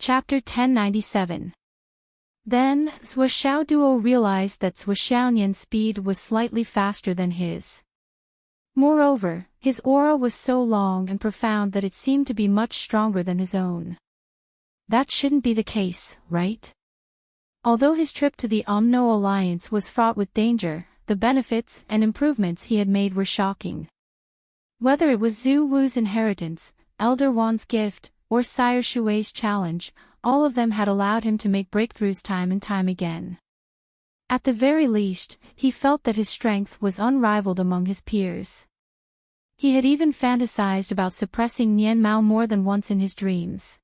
Chapter 1097. Then, Shuo Duo realized that Shuoxiaonian's speed was slightly faster than his. Moreover, his aura was so long and profound that it seemed to be much stronger than his own. That shouldn't be the case, right? Although his trip to the Umno Alliance was fraught with danger, the benefits and improvements he had made were shocking. Whether it was Zhu Wu's inheritance, Elder Wan's gift, or Sire Shui's challenge, all of them had allowed him to make breakthroughs time and time again. At the very least, he felt that his strength was unrivaled among his peers. He had even fantasized about suppressing Nian Mao more than once in his dreams.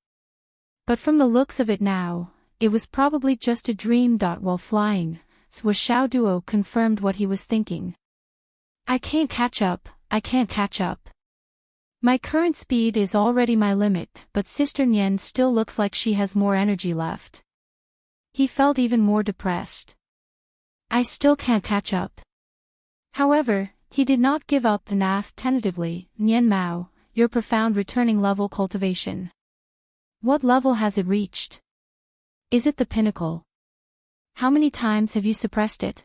But from the looks of it now, it was probably just a dream. While flying, Shuo Duo confirmed what he was thinking. I can't catch up. My current speed is already my limit, but Sister Nian still looks like she has more energy left. He felt even more depressed. I still can't catch up. However, he did not give up and asked tentatively, Nian Mao, your profound returning level cultivation. What level has it reached? Is it the pinnacle? How many times have you suppressed it?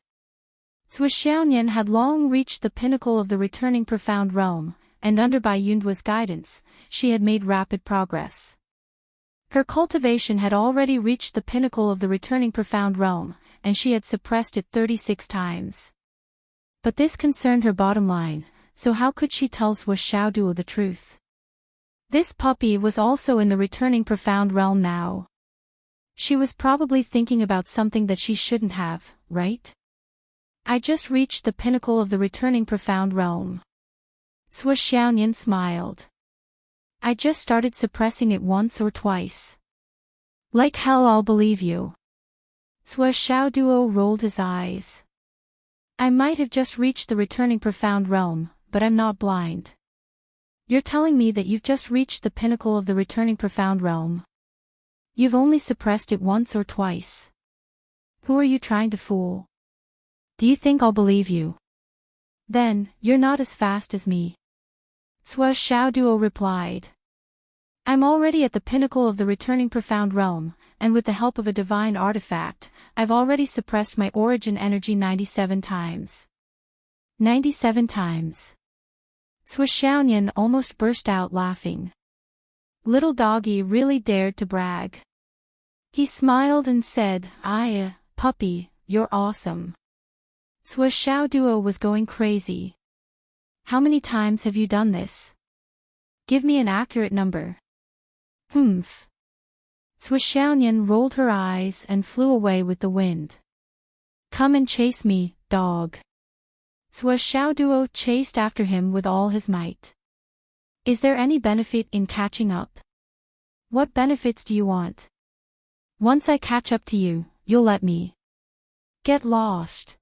Shuoxiaonian had long reached the pinnacle of the returning profound realm, and under Bai Yundua's guidance, she had made rapid progress. Her cultivation had already reached the pinnacle of the returning profound realm, and she had suppressed it 36 times. But this concerned her bottom line, so how could she tell Shuo Duo the truth? This puppy was also in the returning profound realm now. She was probably thinking about something that she shouldn't have, right? I just reached the pinnacle of the returning profound realm. Shuoxiaonian smiled. I just started suppressing it once or twice. Like hell, I'll believe you. Shuo Duo rolled his eyes. I might have just reached the returning profound realm, but I'm not blind. You're telling me that you've just reached the pinnacle of the returning profound realm. You've only suppressed it once or twice. Who are you trying to fool? Do you think I'll believe you? Then, you're not as fast as me. Shuo Duo replied. I'm already at the pinnacle of the returning profound realm, and with the help of a divine artifact, I've already suppressed my origin energy 97 times. 97 times. Shuoxiaonian almost burst out laughing. Little doggy really dared to brag. He smiled and said, puppy, you're awesome. Shuo Duo was going crazy. How many times have you done this? Give me an accurate number. Humph. Shuoxiaonian rolled her eyes and flew away with the wind. Come and chase me, dog. Shuo Duo chased after him with all his might. Is there any benefit in catching up? What benefits do you want? Once I catch up to you, you'll let me. Get lost.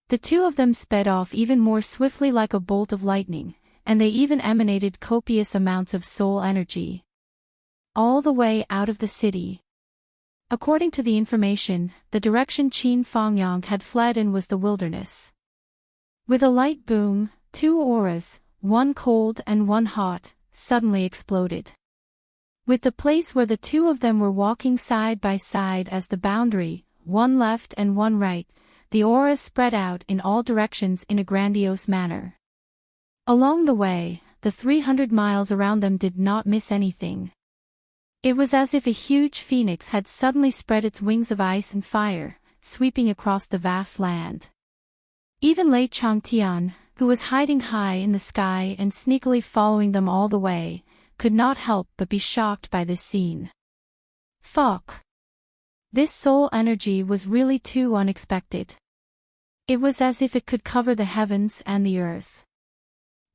The two of them sped off even more swiftly like a bolt of lightning, and they even emanated copious amounts of soul energy. All the way out of the city. According to the information, the direction Qin Fangyang had fled in was the wilderness. With a light boom, two auras, one cold and one hot, suddenly exploded. With the place where the two of them were walking side by side as the boundary, one left and one right, the auras spread out in all directions in a grandiose manner. Along the way, the 300 miles around them did not miss anything. It was as if a huge phoenix had suddenly spread its wings of ice and fire, sweeping across the vast land. Even Lei Changtian, who was hiding high in the sky and sneakily following them all the way, could not help but be shocked by this scene. Fuck. This soul energy was really too unexpected. It was as if it could cover the heavens and the earth.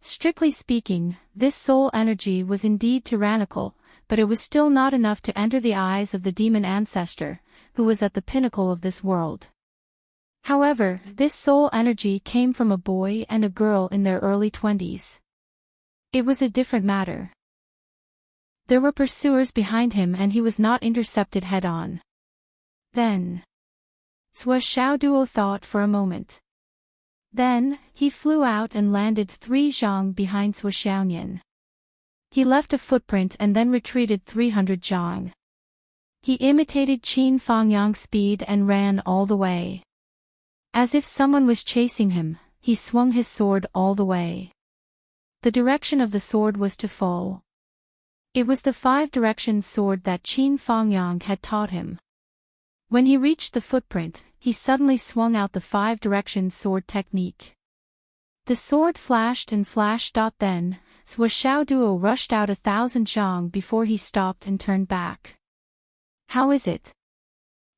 Strictly speaking, this soul energy was indeed tyrannical, but it was still not enough to enter the eyes of the demon ancestor, who was at the pinnacle of this world. However, this soul energy came from a boy and a girl in their early 20s. It was a different matter. There were pursuers behind him and he was not intercepted head-on. Then. Shuo Duo thought for a moment. Then, he flew out and landed 3 zhang behind Shuoxiaonian. He left a footprint and then retreated 300 zhang. He imitated Qin Fangyang's speed and ran all the way. As if someone was chasing him, he swung his sword all the way. The direction of the sword was to fall. It was the 5 directions sword that Qin Fangyang had taught him. When he reached the footprint, he suddenly swung out the 5 directions sword technique. The sword flashed and flashed. Then, Suo Duo rushed out 1,000 zhang before he stopped and turned back. How is it?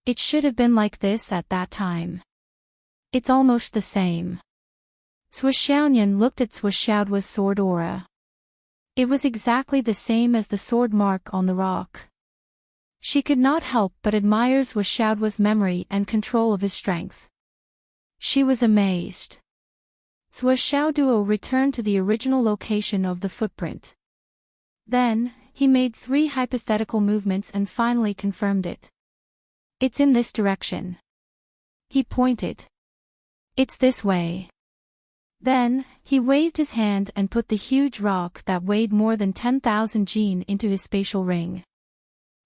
It should have been like this at that time. It's almost the same. Suo Xiaoyan looked at Suo Xiaoduo's sword aura. It was exactly the same as the sword mark on the rock. She could not help but admire Suo Xiaoduo's memory and control of his strength. She was amazed. Suo Xiaoduo returned to the original location of the footprint. Then, he made 3 hypothetical movements and finally confirmed it. It's in this direction. He pointed. It's this way. Then, he waved his hand and put the huge rock that weighed more than 10,000 jin into his spatial ring.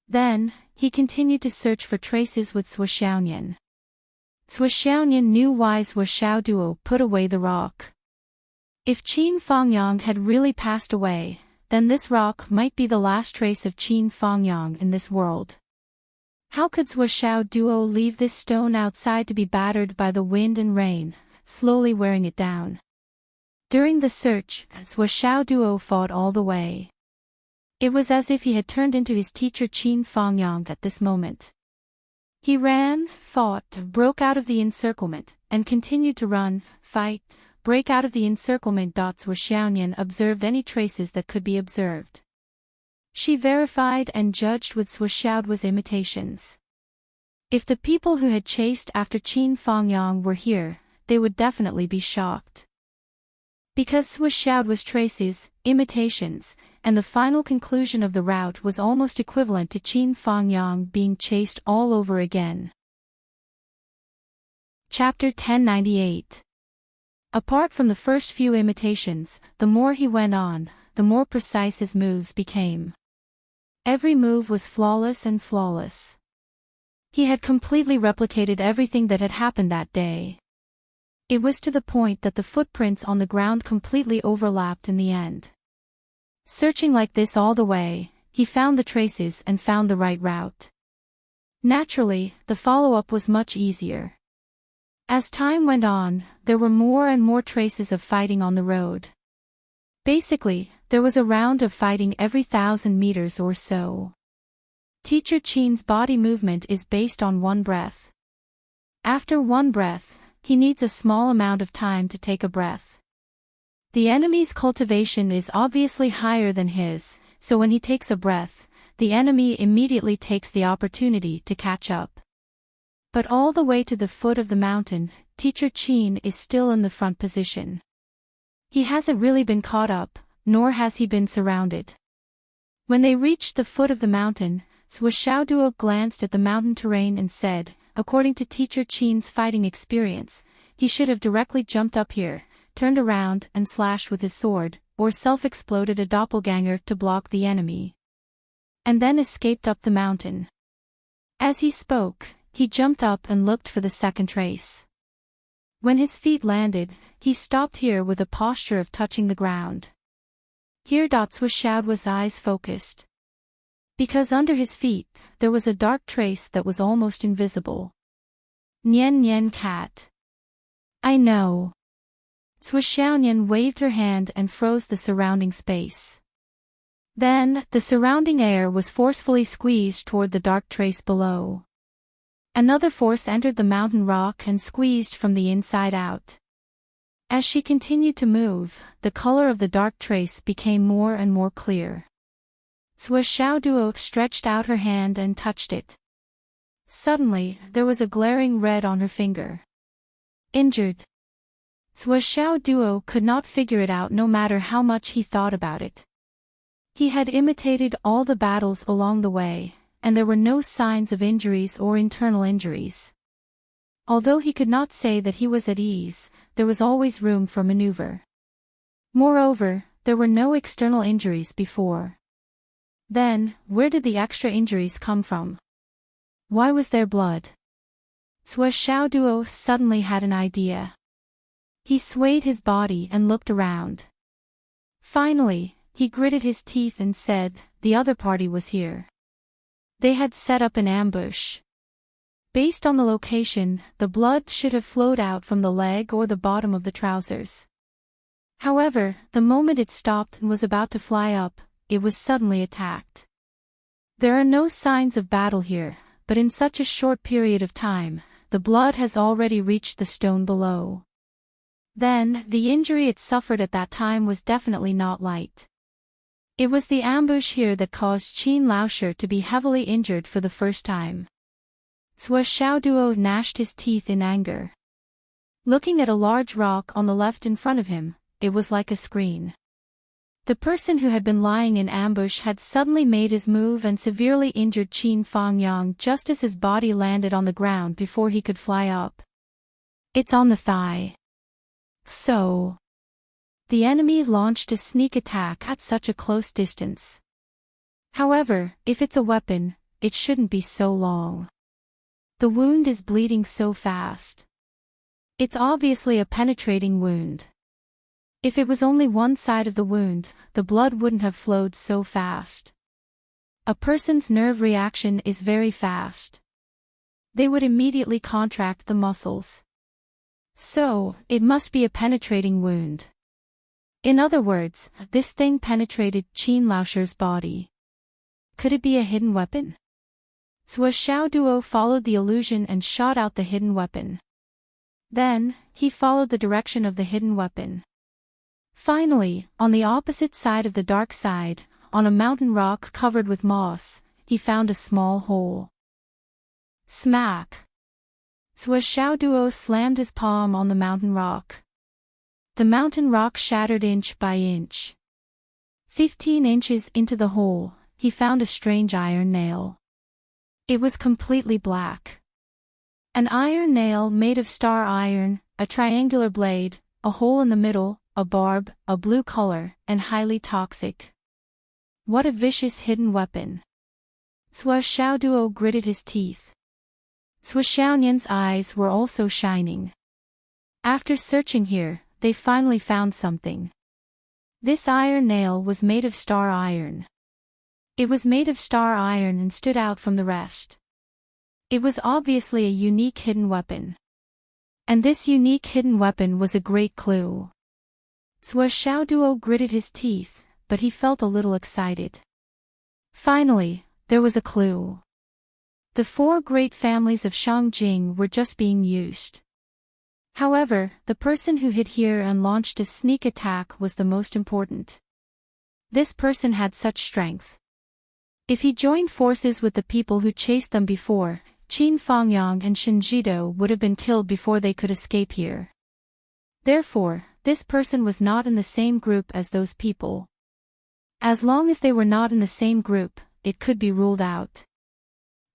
Then, he continued to search for traces with Suo Xiaoyan. Suo Xiaoyan knew why Suo Xiaoduo put away the rock. If Qin Fangyang had really passed away, then this rock might be the last trace of Qin Fangyang in this world. How could Suo Xiaoduo leave this stone outside to be battered by the wind and rain, slowly wearing it down? During the search, Suo Xiaoduo fought all the way. It was as if he had turned into his teacher Qin Fangyang at this moment. He ran, fought, broke out of the encirclement, and continued to run, fight, break out of the encirclement. Suo Xiaoyan observed any traces that could be observed. She verified and judged with Suo Xiaoduo's imitations. If the people who had chased after Qin Fangyang were here, they would definitely be shocked. Because Suo Xiaoduo's traces, imitations, and the final conclusion of the route was almost equivalent to Qin Fangyang being chased all over again. Chapter 1098. Apart from the first few imitations, the more he went on, the more precise his moves became. Every move was flawless and flawless. He had completely replicated everything that had happened that day. It was to the point that the footprints on the ground completely overlapped in the end. Searching like this all the way, he found the traces and found the right route. Naturally, the follow-up was much easier. As time went on, there were more and more traces of fighting on the road. Basically, there was a round of fighting every 1,000 meters or so. Teacher Qin's body movement is based on one breath. After one breath, he needs a small amount of time to take a breath. The enemy's cultivation is obviously higher than his, so when he takes a breath, the enemy immediately takes the opportunity to catch up. But all the way to the foot of the mountain, Teacher Qin is still in the front position. He hasn't really been caught up, nor has he been surrounded. When they reached the foot of the mountain, Suo Xiaoduo glanced at the mountain terrain and said, according to Teacher Qin's fighting experience, he should have directly jumped up here, turned around and slashed with his sword, or self-exploded a doppelganger to block the enemy. And then escaped up the mountain. As he spoke, he jumped up and looked for the second trace. When his feet landed, he stopped here with a posture of touching the ground. Here. Suo Xiaoduo's eyes focused. Because under his feet, there was a dark trace that was almost invisible. Nian Nian cat. I know. Suo Xiaoyan waved her hand and froze the surrounding space. Then, the surrounding air was forcefully squeezed toward the dark trace below. Another force entered the mountain rock and squeezed from the inside out. As she continued to move, the color of the dark trace became more and more clear. Suo Xiaoduo stretched out her hand and touched it. Suddenly, there was a glaring red on her finger. Injured. Suo Xiaoduo could not figure it out no matter how much he thought about it. He had imitated all the battles along the way, and there were no signs of injuries or internal injuries. Although he could not say that he was at ease, there was always room for maneuver. Moreover, there were no external injuries before. Then, where did the extra injuries come from? Why was there blood? Sua Xiaoduo suddenly had an idea. He swayed his body and looked around. Finally, he gritted his teeth and said, the other party was here. They had set up an ambush. Based on the location, the blood should have flowed out from the leg or the bottom of the trousers. However, the moment it stopped and was about to fly up, it was suddenly attacked. There are no signs of battle here, but in such a short period of time, the blood has already reached the stone below. Then, the injury it suffered at that time was definitely not light. It was the ambush here that caused Qin Laoshe to be heavily injured for the first time. Sua Xiaoduo gnashed his teeth in anger. Looking at a large rock on the left in front of him, it was like a screen. The person who had been lying in ambush had suddenly made his move and severely injured Qin Fangyang just as his body landed on the ground before he could fly up. It's on the thigh. So, the enemy launched a sneak attack at such a close distance. However, if it's a weapon, it shouldn't be so long. The wound is bleeding so fast. It's obviously a penetrating wound. If it was only one side of the wound, the blood wouldn't have flowed so fast. A person's nerve reaction is very fast. They would immediately contract the muscles. So, it must be a penetrating wound. In other words, this thing penetrated Qin Laoshe's body. Could it be a hidden weapon? Sua Xiaoduo followed the illusion and shot out the hidden weapon. Then, he followed the direction of the hidden weapon. Finally, on the opposite side of the dark side, on a mountain rock covered with moss, he found a small hole. Smack! Sua Xiaoduo slammed his palm on the mountain rock. The mountain rock shattered inch by inch. 15 inches into the hole, he found a strange iron nail. It was completely black. An iron nail made of star iron, a triangular blade, a hole in the middle, a barb, a blue color, and highly toxic. What a vicious hidden weapon. Sua Xiaoduo gritted his teeth. Sua Xiaonian's eyes were also shining. After searching here, they finally found something. This iron nail was made of star iron. It was made of star iron and stood out from the rest. It was obviously a unique hidden weapon. And this unique hidden weapon was a great clue. Sua Xiaoduo gritted his teeth, but he felt a little excited. Finally, there was a clue. The 4 great families of Shangjing were just being used. However, the person who hid here and launched a sneak attack was the most important. This person had such strength. If he joined forces with the people who chased them before, Qin Fangyang and Shinjido would have been killed before they could escape here. Therefore, this person was not in the same group as those people. As long as they were not in the same group, it could be ruled out.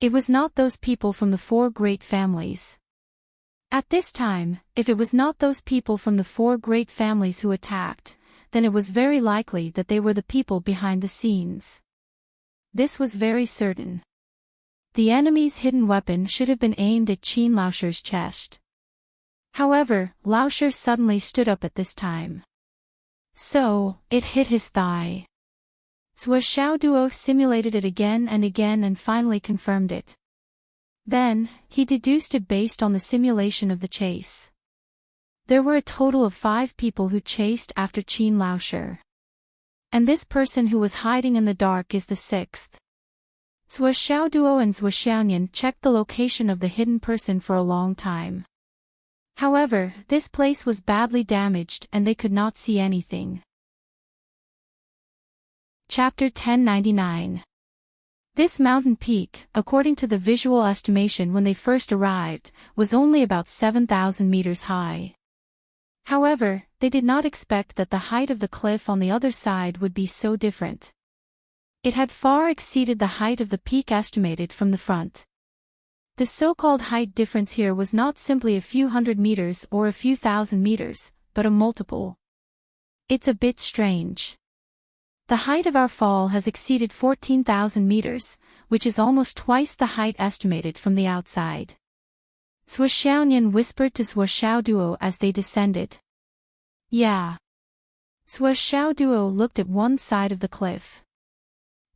It was not those people from the 4 great families. At this time, if it was not those people from the 4 great families who attacked, then it was very likely that they were the people behind the scenes. This was very certain. The enemy's hidden weapon should have been aimed at Qin Laoshe's chest. However, Laoshe suddenly stood up at this time. So, it hit his thigh. Sua Xiaoduo simulated it again and finally confirmed it. Then, he deduced it based on the simulation of the chase. There were a total of 5 people who chased after Qin Laoshe. And this person who was hiding in the dark is the 6th. Sua Xiaoduo and Sua Xiaonian checked the location of the hidden person for a long time. However, this place was badly damaged and they could not see anything. Chapter 1099. This mountain peak, according to the visual estimation when they first arrived, was only about 7,000 meters high. However, they did not expect that the height of the cliff on the other side would be so different. It had far exceeded the height of the peak estimated from the front. The so-called height difference here was not simply a few hundred meters or a few thousand meters, but a multiple. It's a bit strange. The height of our fall has exceeded 14,000 meters, which is almost twice the height estimated from the outside. Sua Xiaonian whispered to Sua Xiaoduo as they descended. Yeah. Sua Xiaoduo looked at one side of the cliff.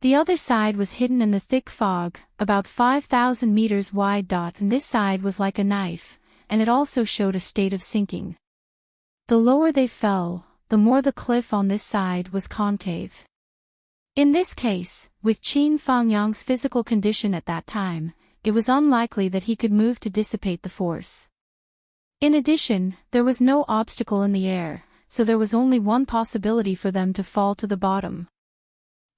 The other side was hidden in the thick fog, about 5,000 meters wide. And this side was like a knife, and it also showed a state of sinking. The lower they fell, the more the cliff on this side was concave. In this case, with Qin Fangyang's physical condition at that time, it was unlikely that he could move to dissipate the force. In addition, there was no obstacle in the air, so there was only one possibility for them to fall to the bottom.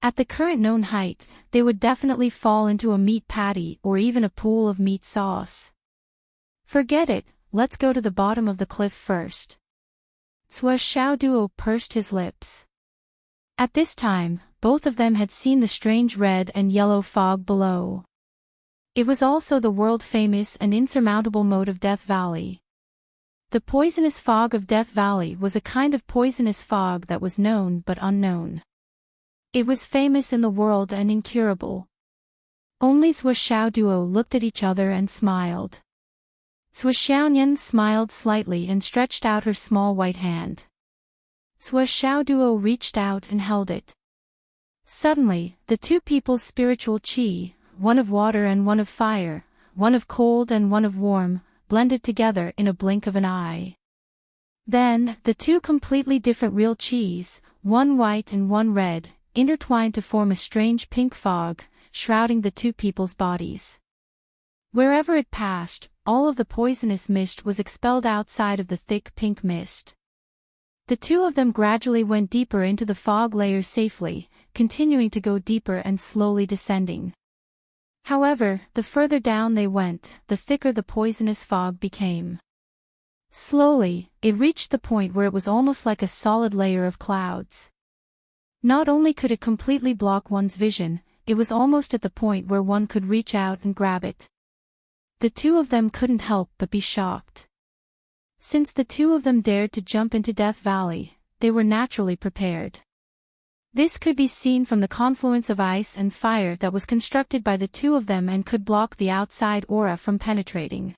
At the current known height, they would definitely fall into a meat patty or even a pool of meat sauce. Forget it, let's go to the bottom of the cliff first. Sua Xiaoduo pursed his lips. At this time, both of them had seen the strange red and yellow fog below. It was also the world-famous and insurmountable moat of Death Valley. The poisonous fog of Death Valley was a kind of poisonous fog that was known but unknown. It was famous in the world and incurable. Only Sua Xiaoduo looked at each other and smiled. Sua Xiaonian smiled slightly and stretched out her small white hand. Sua Xiaoduo reached out and held it. Suddenly, the two people's spiritual qi, one of water and one of fire, one of cold and one of warm, blended together in a blink of an eye. Then, the two completely different real qis, one white and one red, intertwined to form a strange pink fog, shrouding the two people's bodies. Wherever it passed, all of the poisonous mist was expelled outside of the thick pink mist. The two of them gradually went deeper into the fog layer safely, continuing to go deeper and slowly descending. However, the further down they went, the thicker the poisonous fog became. Slowly, it reached the point where it was almost like a solid layer of clouds. Not only could it completely block one's vision, it was almost at the point where one could reach out and grab it. The two of them couldn't help but be shocked. Since the two of them dared to jump into Death Valley, they were naturally prepared. This could be seen from the confluence of ice and fire that was constructed by the two of them and could block the outside aura from penetrating.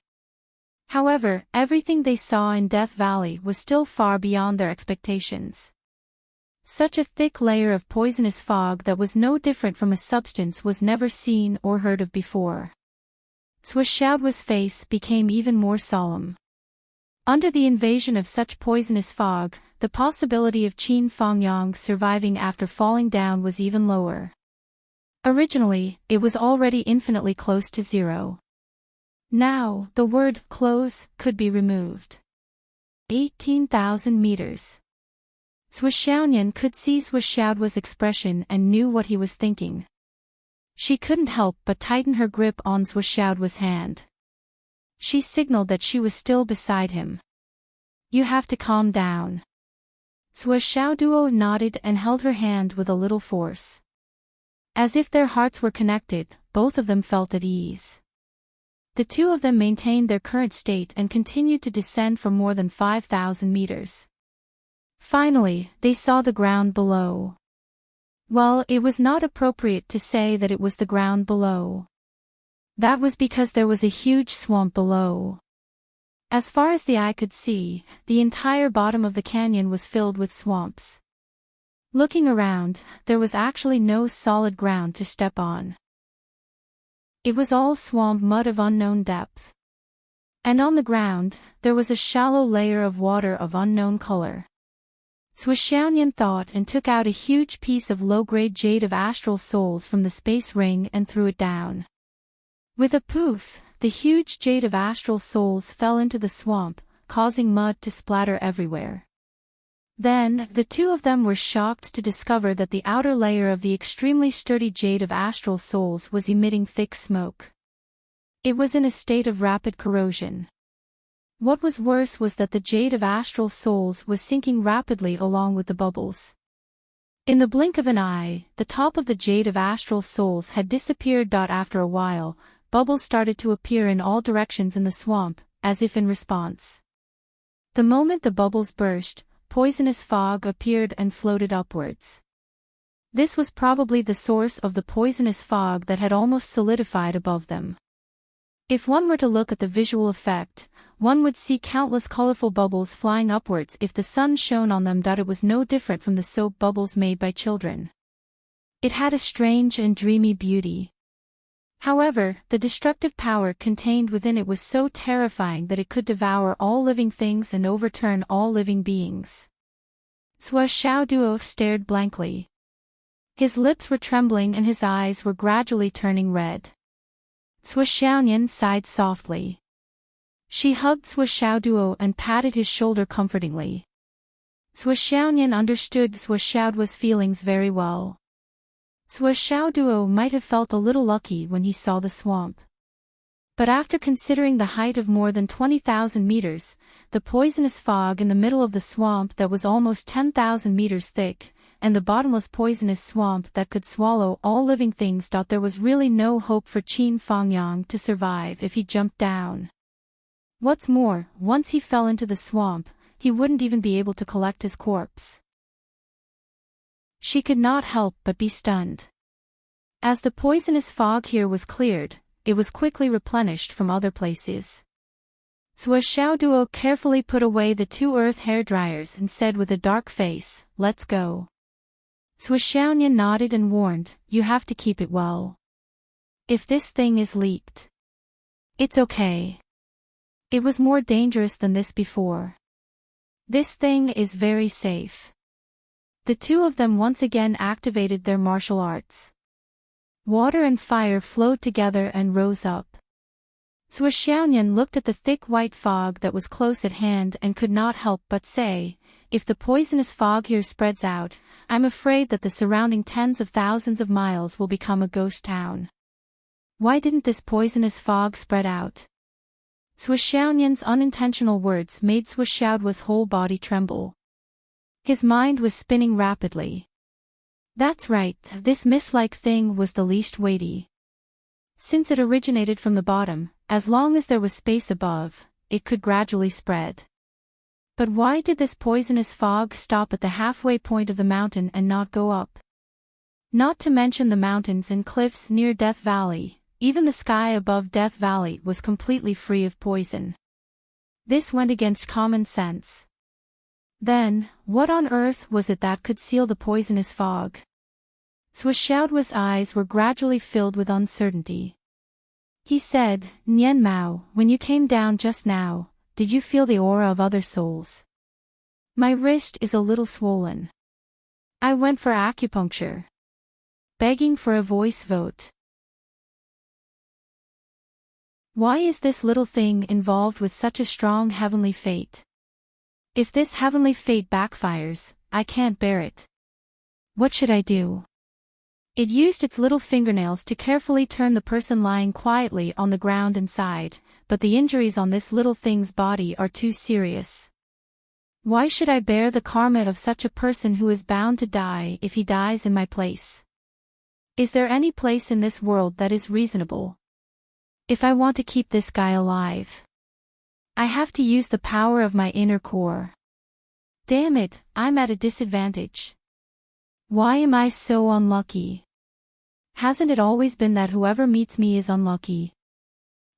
However, everything they saw in Death Valley was still far beyond their expectations. Such a thick layer of poisonous fog that was no different from a substance was never seen or heard of before. Sua Xiaoduo's face became even more solemn. Under the invasion of such poisonous fog, the possibility of Qin Fangyang surviving after falling down was even lower. Originally, it was already infinitely close to zero. Now, the word close could be removed. 18,000 meters. Sua Xiaonian could see Sua Xiaoduo's expression and knew what he was thinking. She couldn't help but tighten her grip on Sua Xiaoduo's hand. She signaled that she was still beside him. You have to calm down. Sua Xiaoduo nodded and held her hand with a little force. As if their hearts were connected, both of them felt at ease. The two of them maintained their current state and continued to descend for more than 5,000 meters. Finally, they saw the ground below. Well, it was not appropriate to say that it was the ground below. That was because there was a huge swamp below. As far as the eye could see, the entire bottom of the canyon was filled with swamps. Looking around, there was actually no solid ground to step on. It was all swamp mud of unknown depth. And on the ground, there was a shallow layer of water of unknown color. Sua Xiaonian thought and took out a huge piece of low-grade jade of astral souls from the space ring and threw it down. With a poof, the huge jade of astral souls fell into the swamp, causing mud to splatter everywhere. Then, the two of them were shocked to discover that the outer layer of the extremely sturdy jade of astral souls was emitting thick smoke. It was in a state of rapid corrosion. What was worse was that the jade of astral souls was sinking rapidly along with the bubbles. In the blink of an eye, the top of the jade of astral souls had disappeared. After a while, bubbles started to appear in all directions in the swamp, as if in response. The moment the bubbles burst, poisonous fog appeared and floated upwards. This was probably the source of the poisonous fog that had almost solidified above them. If one were to look at the visual effect, one would see countless colorful bubbles flying upwards if the sun shone on them. It was no different from the soap bubbles made by children. It had a strange and dreamy beauty. However, the destructive power contained within it was so terrifying that it could devour all living things and overturn all living beings. Sua Xiaoduo stared blankly. His lips were trembling and his eyes were gradually turning red. Sua Xiaoyan sighed softly. She hugged Sua Xiaoduo and patted his shoulder comfortingly. Sua Xiaoyan understood Sua Xiaoduo's feelings very well. Sua Xiaoduo might have felt a little lucky when he saw the swamp. But after considering the height of more than 20,000 meters, the poisonous fog in the middle of the swamp that was almost 10,000 meters thick, and the bottomless poisonous swamp that could swallow all living things, there was really no hope for Qin Fangyang to survive if he jumped down. What's more, once he fell into the swamp, he wouldn't even be able to collect his corpse. She could not help but be stunned. As the poisonous fog here was cleared, it was quickly replenished from other places. Sua Xiaoduo carefully put away the 2 earth hair dryers and said with a dark face, "Let's go." Sua Xiaoyan nodded and warned, "You have to keep it well. If this thing is leaked, it's okay. It was more dangerous than this before. This thing is very safe." The two of them once again activated their martial arts. Water and fire flowed together and rose up. Sua Xiaoyan looked at the thick white fog that was close at hand and could not help but say, "If the poisonous fog here spreads out, I'm afraid that the surrounding tens of thousands of miles will become a ghost town." Why didn't this poisonous fog spread out? Sua Xiaoyan's unintentional words made Sua Xiaoduo's whole body tremble. His mind was spinning rapidly. That's right, this mist-like thing was the least weighty. Since it originated from the bottom, as long as there was space above, it could gradually spread. But why did this poisonous fog stop at the halfway point of the mountain and not go up? Not to mention the mountains and cliffs near Death Valley, even the sky above Death Valley was completely free of poison. This went against common sense. Then, what on earth was it that could seal the poisonous fog? Sua Xiaoduo's eyes were gradually filled with uncertainty. He said, "Nian Mao, when you came down just now, did you feel the aura of other souls? My wrist is a little swollen. I went for acupuncture." Begging for a voice vote. Why is this little thing involved with such a strong heavenly fate? If this heavenly fate backfires, I can't bear it. What should I do? It used its little fingernails to carefully turn the person lying quietly on the ground inside, but the injuries on this little thing's body are too serious. Why should I bear the karma of such a person who is bound to die if he dies in my place? Is there any place in this world that is reasonable? If I want to keep this guy alive, I have to use the power of my inner core. Damn it, I'm at a disadvantage. Why am I so unlucky? Hasn't it always been that whoever meets me is unlucky?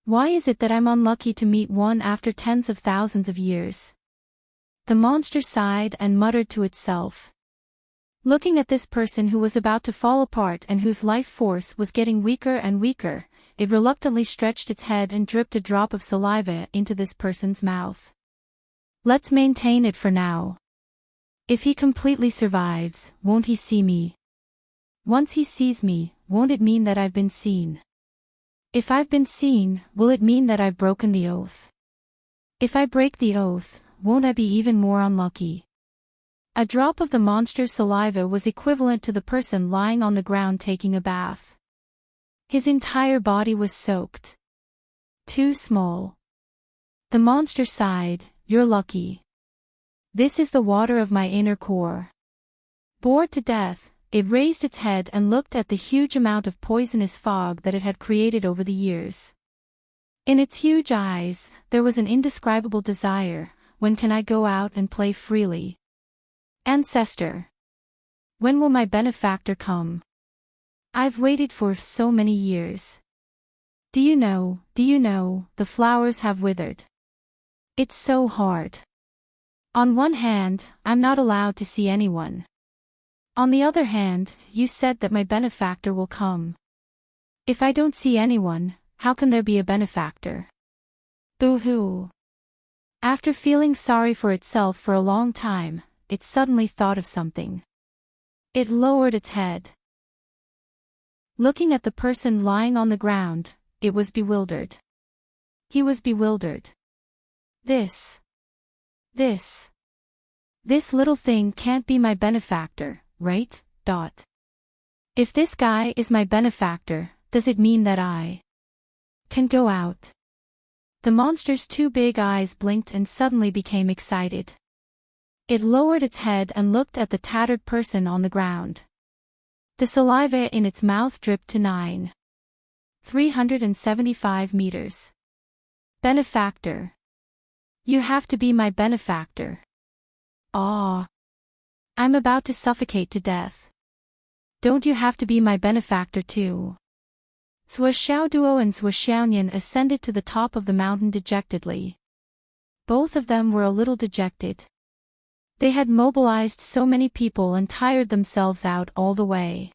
Why is it that I'm unlucky to meet one after tens of thousands of years? The monster sighed and muttered to itself. Looking at this person who was about to fall apart and whose life force was getting weaker and weaker, it reluctantly stretched its head and dripped a drop of saliva into this person's mouth. Let's maintain it for now. If he completely survives, won't he see me? Once he sees me, won't it mean that I've been seen? If I've been seen, will it mean that I've broken the oath? If I break the oath, won't I be even more unlucky? A drop of the monster's saliva was equivalent to the person lying on the ground taking a bath. His entire body was soaked. Too small. The monster sighed, "You're lucky. This is the water of my inner core." Bored to death, it raised its head and looked at the huge amount of poisonous fog that it had created over the years. In its huge eyes, there was an indescribable desire. When can I go out and play freely? Ancestor. When will my benefactor come? I've waited for so many years. Do you know, the flowers have withered. It's so hard. On one hand, I'm not allowed to see anyone. On the other hand, you said that my benefactor will come. If I don't see anyone, how can there be a benefactor? Boo-hoo. After feeling sorry for itself for a long time, it suddenly thought of something. It lowered its head. Looking at the person lying on the ground, it was bewildered. He was bewildered. This little thing can't be my benefactor, right? If this guy is my benefactor, does it mean that I can go out? The monster's two big eyes blinked and suddenly became excited. It lowered its head and looked at the tattered person on the ground. The saliva in its mouth dripped to 375 meters. Benefactor. You have to be my benefactor. Ah. I'm about to suffocate to death. Don't you have to be my benefactor too? Duo and Xiaonian ascended to the top of the mountain dejectedly. Both of them were a little dejected. They had mobilized so many people and tired themselves out all the way.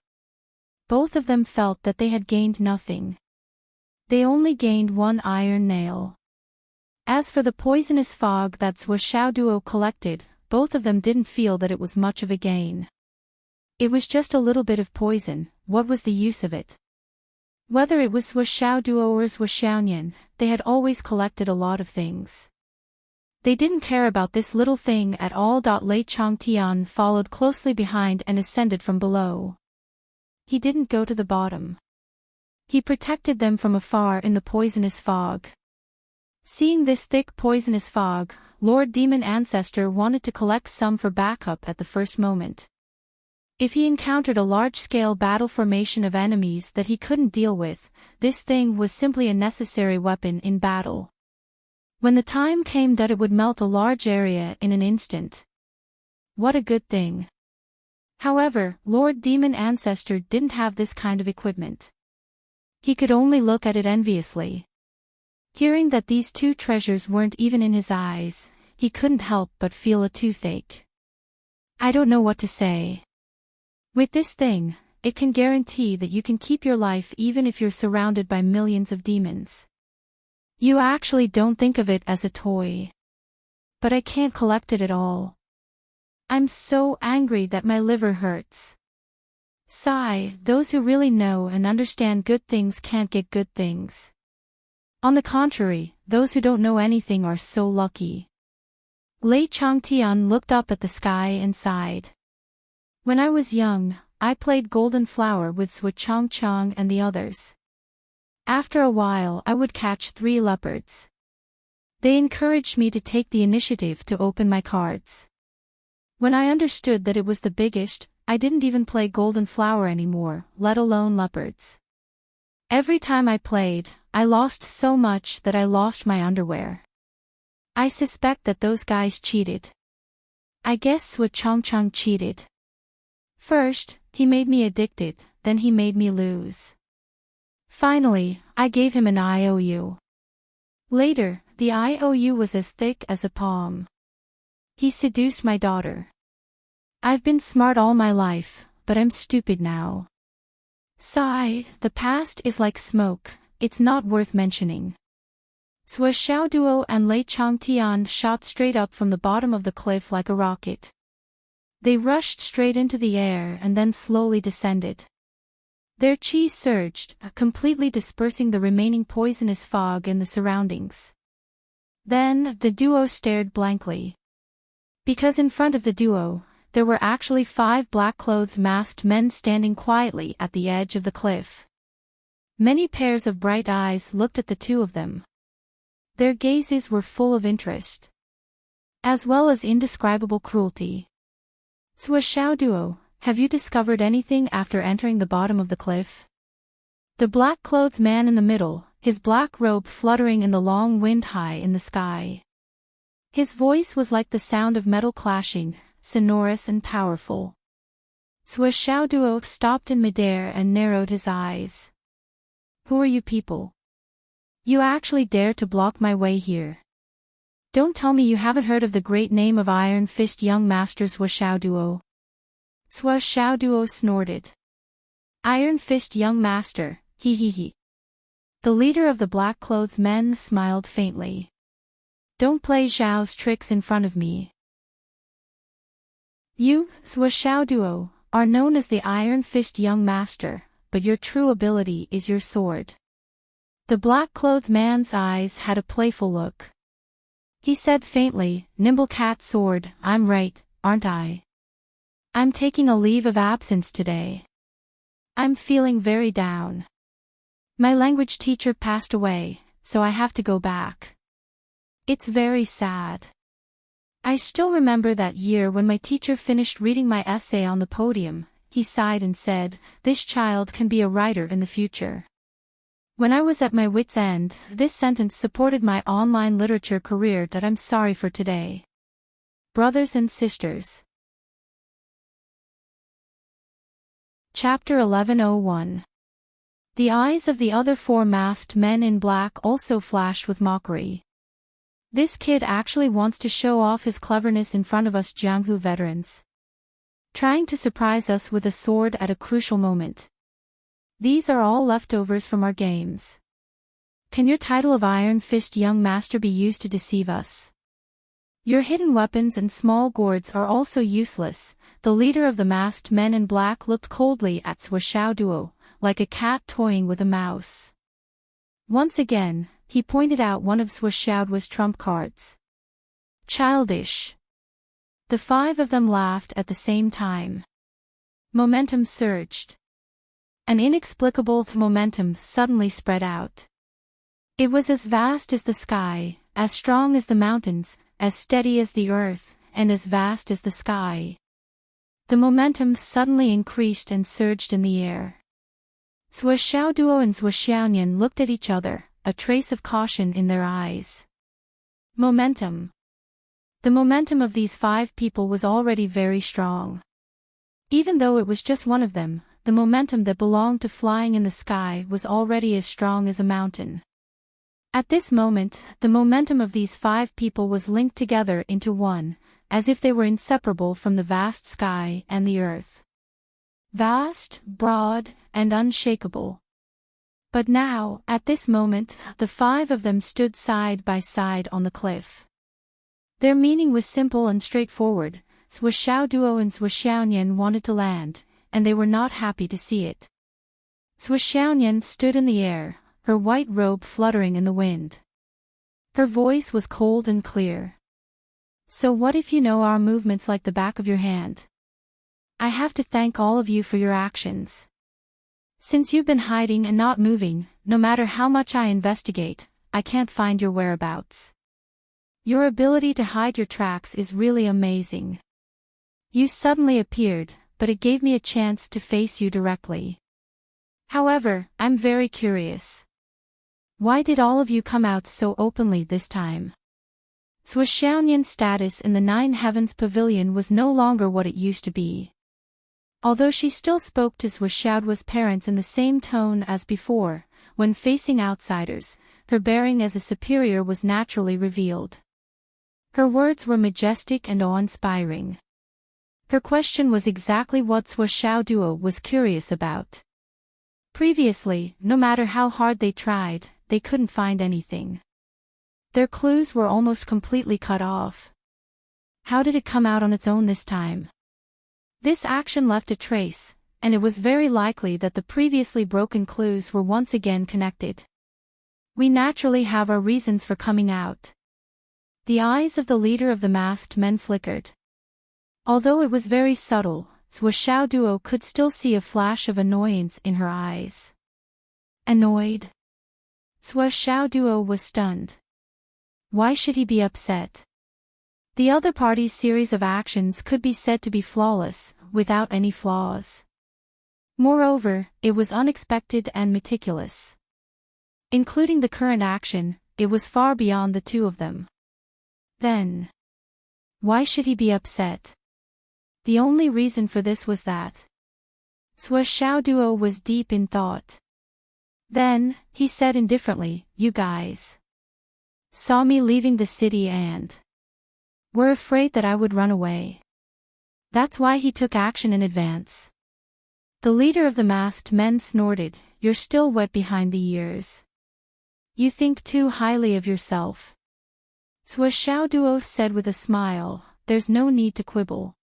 Both of them felt that they had gained nothing. They only gained one iron nail. As for the poisonous fog that Duo collected, both of them didn't feel that it was much of a gain. It was just a little bit of poison, what was the use of it? Whether it was Duo or Xiaonian, they had always collected a lot of things. They didn't care about this little thing at all. Lei Changtian followed closely behind and ascended from below. He didn't go to the bottom. He protected them from afar in the poisonous fog. Seeing this thick poisonous fog, Lord Demon Ancestor wanted to collect some for backup at the first moment. If he encountered a large-scale battle formation of enemies that he couldn't deal with, this thing was simply a necessary weapon in battle. When the time came that it would melt a large area in an instant. What a good thing. However, Lord Demon Ancestor didn't have this kind of equipment. He could only look at it enviously. Hearing that these two treasures weren't even in his eyes, he couldn't help but feel a toothache. I don't know what to say. With this thing, it can guarantee that you can keep your life even if you're surrounded by millions of demons. You actually don't think of it as a toy. But I can't collect it at all. I'm so angry that my liver hurts. Sigh, those who really know and understand good things can't get good things. On the contrary, those who don't know anything are so lucky. Lei Changtian looked up at the sky and sighed. When I was young, I played Golden Flower with Sui Changchang and the others. After a while I would catch 3 leopards. They encouraged me to take the initiative to open my cards. When I understood that it was the biggest, I didn't even play Golden Flower anymore, let alone leopards. Every time I played, I lost so much that I lost my underwear. I suspect that those guys cheated. I guess Sui Changchang cheated. First, he made me addicted, then he made me lose. Finally, I gave him an IOU. Later, the IOU was as thick as a palm. He seduced my daughter. I've been smart all my life, but I'm stupid now. Sigh, the past is like smoke, it's not worth mentioning. Sui Duo and Lei Changtian shot straight up from the bottom of the cliff like a rocket. They rushed straight into the air and then slowly descended. Their chi surged, completely dispersing the remaining poisonous fog in the surroundings. Then, the duo stared blankly. Because in front of the duo, there were actually 5 black-clothed masked men standing quietly at the edge of the cliff. Many pairs of bright eyes looked at the two of them. Their gazes were full of interest, as well as indescribable cruelty. Sui Duo, have you discovered anything after entering the bottom of the cliff? The black-clothed man in the middle, his black robe fluttering in the long wind high in the sky. His voice was like the sound of metal clashing, sonorous and powerful. Duo stopped in midair and narrowed his eyes. Who are you people? You actually dare to block my way here? Don't tell me you haven't heard of the great name of Iron Fist Young Master Duo. Duo snorted. Iron Fist Young Master, he he he. The leader of the black-clothed men smiled faintly. Don't play Zhao's tricks in front of me. You, Duo, are known as the Iron Fist Young Master, but your true ability is your sword. The black-clothed man's eyes had a playful look. He said faintly, Nimble Cat Sword, I'm right, aren't I? I'm taking a leave of absence today. I'm feeling very down. My language teacher passed away, so I have to go back. It's very sad. I still remember that year when my teacher finished reading my essay on the podium. He sighed and said, this child can be a writer in the future. When I was at my wit's end, this sentence supported my online literature career that I'm sorry for today. Brothers and sisters. Chapter 1101. The eyes of the other four masked men in black also flashed with mockery. This kid actually wants to show off his cleverness in front of us Jianghu veterans. Trying to surprise us with a sword at a crucial moment. These are all leftovers from our games. Can your title of Iron Fist Young Master be used to deceive us? Your hidden weapons and small gourds are also useless. The leader of the masked men in black looked coldly at Duo, like a cat toying with a mouse. Once again, he pointed out one of Duo's trump cards. Childish. The five of them laughed at the same time. Momentum surged. An inexplicable momentum suddenly spread out. It was as vast as the sky, as strong as the mountains, as steady as the earth, and as vast as the sky. The momentum suddenly increased and surged in the air. Duo and Xiaonian looked at each other, a trace of caution in their eyes. Momentum. The momentum of these five people was already very strong. Even though it was just one of them, the momentum that belonged to flying in the sky was already as strong as a mountain. At this moment, the momentum of these five people was linked together into one, as if they were inseparable from the vast sky and the earth. Vast, broad, and unshakable. But now, at this moment, the five of them stood side by side on the cliff. Their meaning was simple and straightforward. Duo and Xiaonian wanted to land, and they were not happy to see it. Xiaonian stood in the air, her white robe fluttering in the wind. Her voice was cold and clear. So what if you know our movements like the back of your hand? I have to thank all of you for your actions. Since you've been hiding and not moving, no matter how much I investigate, I can't find your whereabouts. Your ability to hide your tracks is really amazing. You suddenly appeared, but it gave me a chance to face you directly. However, I'm very curious. Why did all of you come out so openly this time? Xiaonian's status in the Nine Heavens Pavilion was no longer what it used to be. Although she still spoke to Duo's parents in the same tone as before, when facing outsiders, her bearing as a superior was naturally revealed. Her words were majestic and awe-inspiring. Her question was exactly what Duo was curious about. Previously, no matter how hard they tried, they couldn't find anything. Their clues were almost completely cut off. How did it come out on its own this time? This action left a trace, and it was very likely that the previously broken clues were once again connected. We naturally have our reasons for coming out. The eyes of the leader of the masked men flickered. Although it was very subtle, Duo could still see a flash of annoyance in her eyes. Annoyed? Duo was stunned. Why should he be upset? The other party's series of actions could be said to be flawless, without any flaws. Moreover, it was unexpected and meticulous. Including the current action, it was far beyond the two of them. Then, why should he be upset? The only reason for this was that Duo was deep in thought. Then, he said indifferently, "You guys saw me leaving the city and were afraid that I would run away. That's why he took action in advance." The leader of the masked men snorted, "You're still wet behind the ears. You think too highly of yourself." Duo said with a smile, "There's no need to quibble.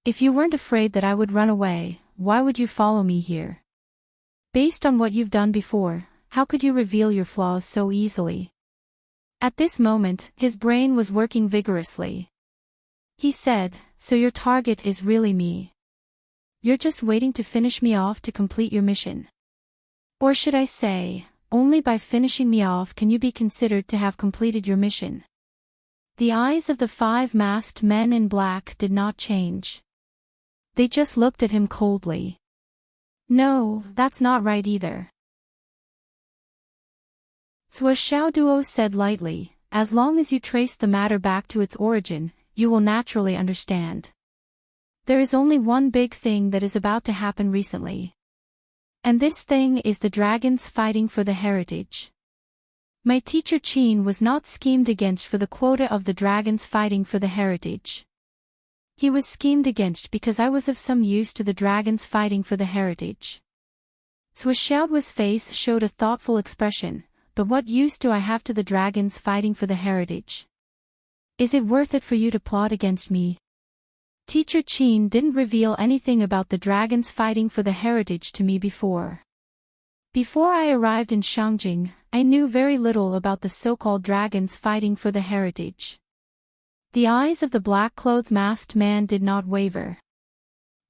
If you weren't afraid that I would run away, why would you follow me here? Based on what you've done before, how could you reveal your flaws so easily?" At this moment, his brain was working vigorously. He said, "So your target is really me. You're just waiting to finish me off to complete your mission. Or should I say, only by finishing me off can you be considered to have completed your mission." The eyes of the 5 masked men in black did not change. They just looked at him coldly. "No, that's not right either." Duo said lightly, "As long as you trace the matter back to its origin, you will naturally understand. There is only one big thing that is about to happen recently. And this thing is the dragons fighting for the heritage. My teacher Qin was not schemed against for the quota of the dragons fighting for the heritage. He was schemed against because I was of some use to the dragons fighting for the heritage." Duo's face showed a thoughtful expression, "But what use do I have to the dragons fighting for the heritage? Is it worth it for you to plot against me?" Teacher Qin didn't reveal anything about the dragons fighting for the heritage to me before. Before I arrived in Shangjing, I knew very little about the so-called dragons fighting for the heritage. The eyes of the black-clothed masked man did not waver.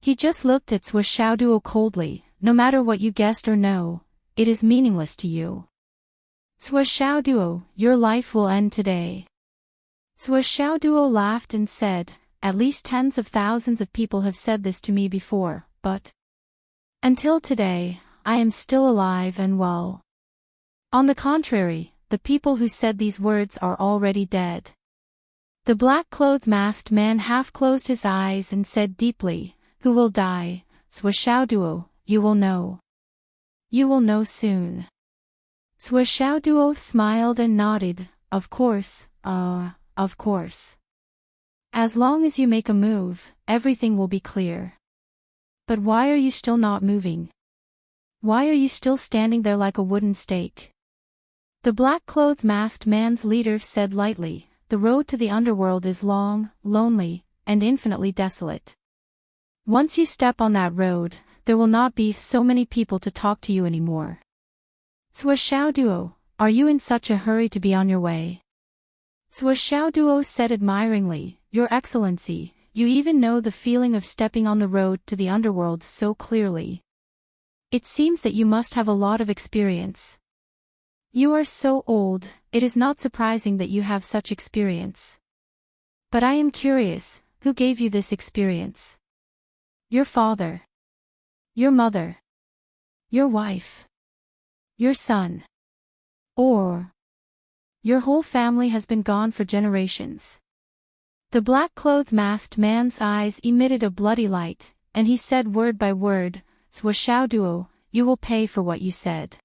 He just looked at Duo coldly, "No matter what you guessed or know, it is meaningless to you. Duo, your life will end today." Duo laughed and said, "At least tens of thousands of people have said this to me before, but until today, I am still alive and well. On the contrary, the people who said these words are already dead." The black-clothed masked man half-closed his eyes and said deeply, "Who will die? Duo, you will know. You will know soon." Duo smiled and nodded, "Of course, of course. As long as you make a move, everything will be clear. But why are you still not moving? Why are you still standing there like a wooden stake?" The black-clothed masked man's leader said lightly, "The road to the underworld is long, lonely, and infinitely desolate. Once you step on that road, there will not be so many people to talk to you anymore. Duo, are you in such a hurry to be on your way?" Duo said admiringly, "Your Excellency, you even know the feeling of stepping on the road to the underworld so clearly. It seems that you must have a lot of experience. You are so old, it is not surprising that you have such experience. But I am curious, who gave you this experience? Your father? Your mother? Your wife? Your son? Or your whole family has been gone for generations?" The black-clothed masked man's eyes emitted a bloody light, and he said word by word, "Duo, you will pay for what you said."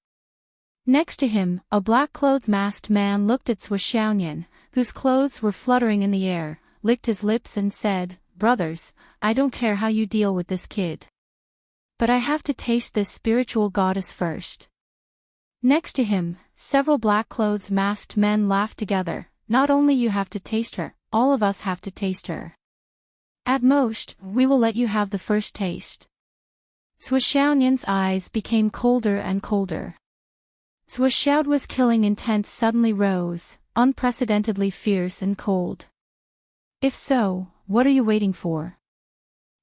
Next to him, a black-clothed masked man looked at Xiaonian, whose clothes were fluttering in the air, licked his lips and said, "Brothers, I don't care how you deal with this kid. But I have to taste this spiritual goddess first." Next to him, several black-clothed masked men laughed together, "Not only you have to taste her, all of us have to taste her. At most, we will let you have the first taste." Xiaonian's eyes became colder and colder. Duo's killing intent suddenly rose, unprecedentedly fierce and cold. "If so, what are you waiting for?"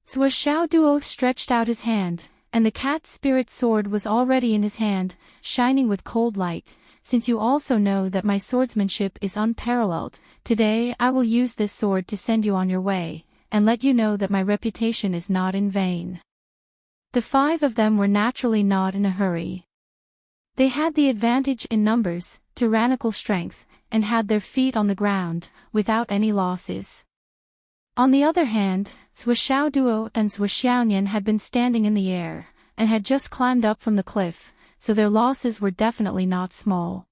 Duo stretched out his hand, and the cat spirit sword was already in his hand, shining with cold light. "Since you also know that my swordsmanship is unparalleled, today I will use this sword to send you on your way, and let you know that my reputation is not in vain." The 5 of them were naturally not in a hurry. They had the advantage in numbers, tyrannical strength, and had their feet on the ground, without any losses. On the other hand, Duo and Xiaonian had been standing in the air, and had just climbed up from the cliff, so their losses were definitely not small.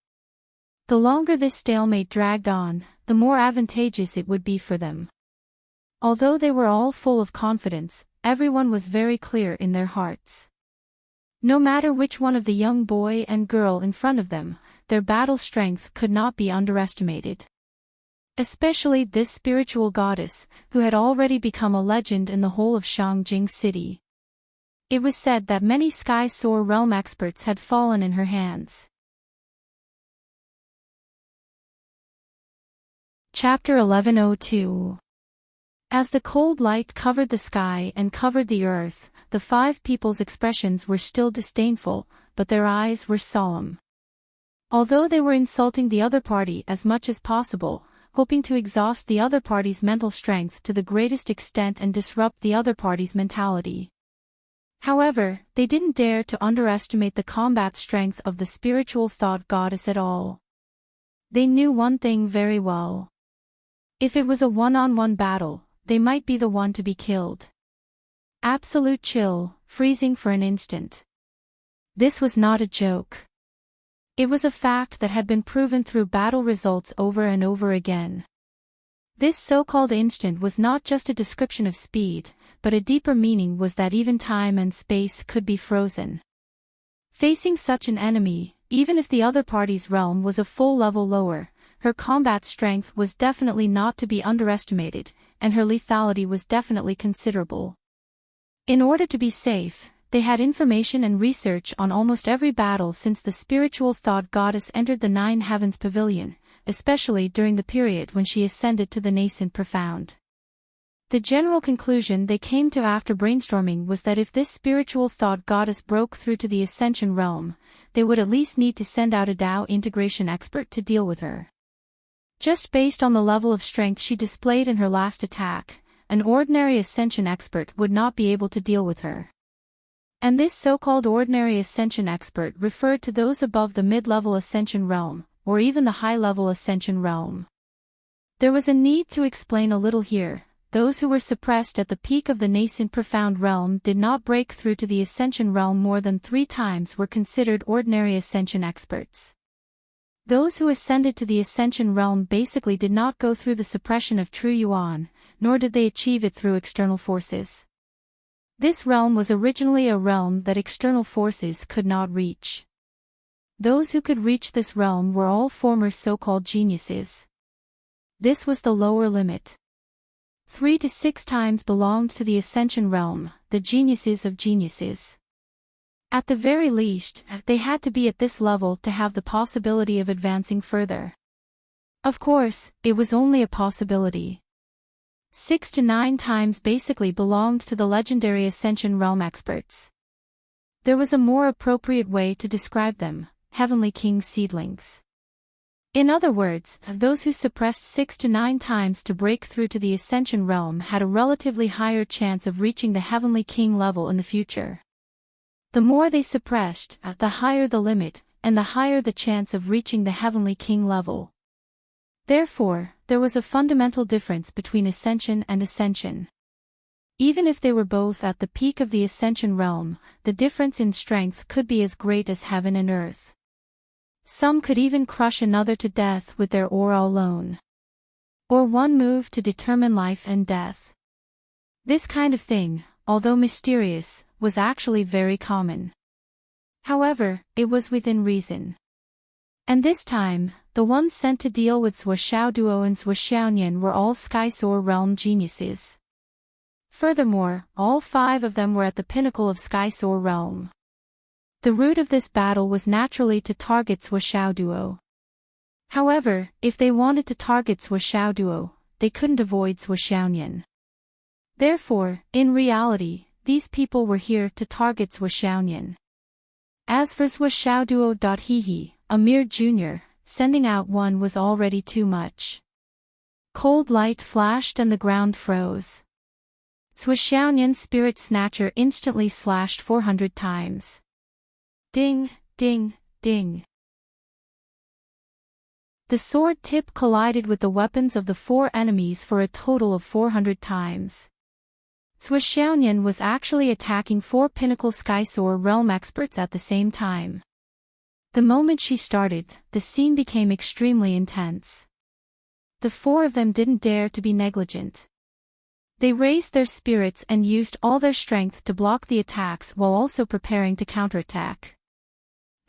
The longer this stalemate dragged on, the more advantageous it would be for them. Although they were all full of confidence, everyone was very clear in their hearts. No matter which one of the young boy and girl in front of them, their battle strength could not be underestimated. Especially this spiritual goddess, who had already become a legend in the whole of Shangjing City. It was said that many Sky Soar Realm experts had fallen in her hands. Chapter 1102. As the cold light covered the sky and covered the earth, the five people's expressions were still disdainful, but their eyes were solemn. Although they were insulting the other party as much as possible, hoping to exhaust the other party's mental strength to the greatest extent and disrupt the other party's mentality. However, they didn't dare to underestimate the combat strength of the spiritual thought goddess at all. They knew one thing very well. If it was a one-on-one battle, they might be the one to be killed. Absolute chill, freezing for an instant. This was not a joke. It was a fact that had been proven through battle results over and over again. This so-called instant was not just a description of speed, but a deeper meaning was that even time and space could be frozen. Facing such an enemy, even if the other party's realm was a full level lower, her combat strength was definitely not to be underestimated, and her lethality was definitely considerable. In order to be safe, they had information and research on almost every battle since the spiritual thought goddess entered the Nine Heavens Pavilion, especially during the period when she ascended to the nascent profound. The general conclusion they came to after brainstorming was that if this spiritual thought goddess broke through to the Ascension realm, they would at least need to send out a Tao integration expert to deal with her. Just based on the level of strength she displayed in her last attack, an ordinary Ascension expert would not be able to deal with her. And this so-called ordinary Ascension expert referred to those above the mid-level Ascension realm, or even the high-level Ascension realm. There was a need to explain a little here. Those who were suppressed at the peak of the nascent profound realm did not break through to the Ascension realm more than 3 times were considered ordinary Ascension experts. Those who ascended to the Ascension realm basically did not go through the suppression of true Yuan, nor did they achieve it through external forces. This realm was originally a realm that external forces could not reach. Those who could reach this realm were all former so-called geniuses. This was the lower limit. 3 to 6 times belonged to the Ascension realm, the geniuses of geniuses. At the very least, they had to be at this level to have the possibility of advancing further. Of course, it was only a possibility. 6 to 9 times basically belonged to the legendary Ascension realm experts. There was a more appropriate way to describe them, Heavenly King seedlings. In other words, those who suppressed 6 to 9 times to break through to the Ascension realm had a relatively higher chance of reaching the Heavenly King level in the future. The more they suppressed, the higher the limit, and the higher the chance of reaching the Heavenly King level. Therefore, there was a fundamental difference between Ascension and Ascension. Even if they were both at the peak of the Ascension realm, the difference in strength could be as great as heaven and earth. Some could even crush another to death with their aura alone. Or one move to determine life and death. This kind of thing, although mysterious, was actually very common. However, it was within reason. And this time, the ones sent to deal with Zhuo Xiaoduo and Zhuo Xiaonian were all Sky Soar realm geniuses. Furthermore, all 5 of them were at the pinnacle of Sky Soar realm. The root of this battle was naturally to target Zhuo Xiaoduo. However, if they wanted to target Zhuo Xiaoduo, they couldn't avoid Zhuo Xiaonian. Therefore, in reality, these people were here to target Zhuo Xiaonian. As for Zhuo Xiaoduo, he, a mere junior, sending out one was already too much. Cold light flashed and the ground froze. Zhuo Xiaonian's spirit snatcher instantly slashed 400 times. Ding, ding, ding. The sword tip collided with the weapons of the 4 enemies for a total of 400 times. Swiss Xiaoyan was actually attacking 4 Pinnacle Skysoar realm experts at the same time. The moment she started, the scene became extremely intense. The 4 of them didn't dare to be negligent. They raised their spirits and used all their strength to block the attacks while also preparing to counterattack.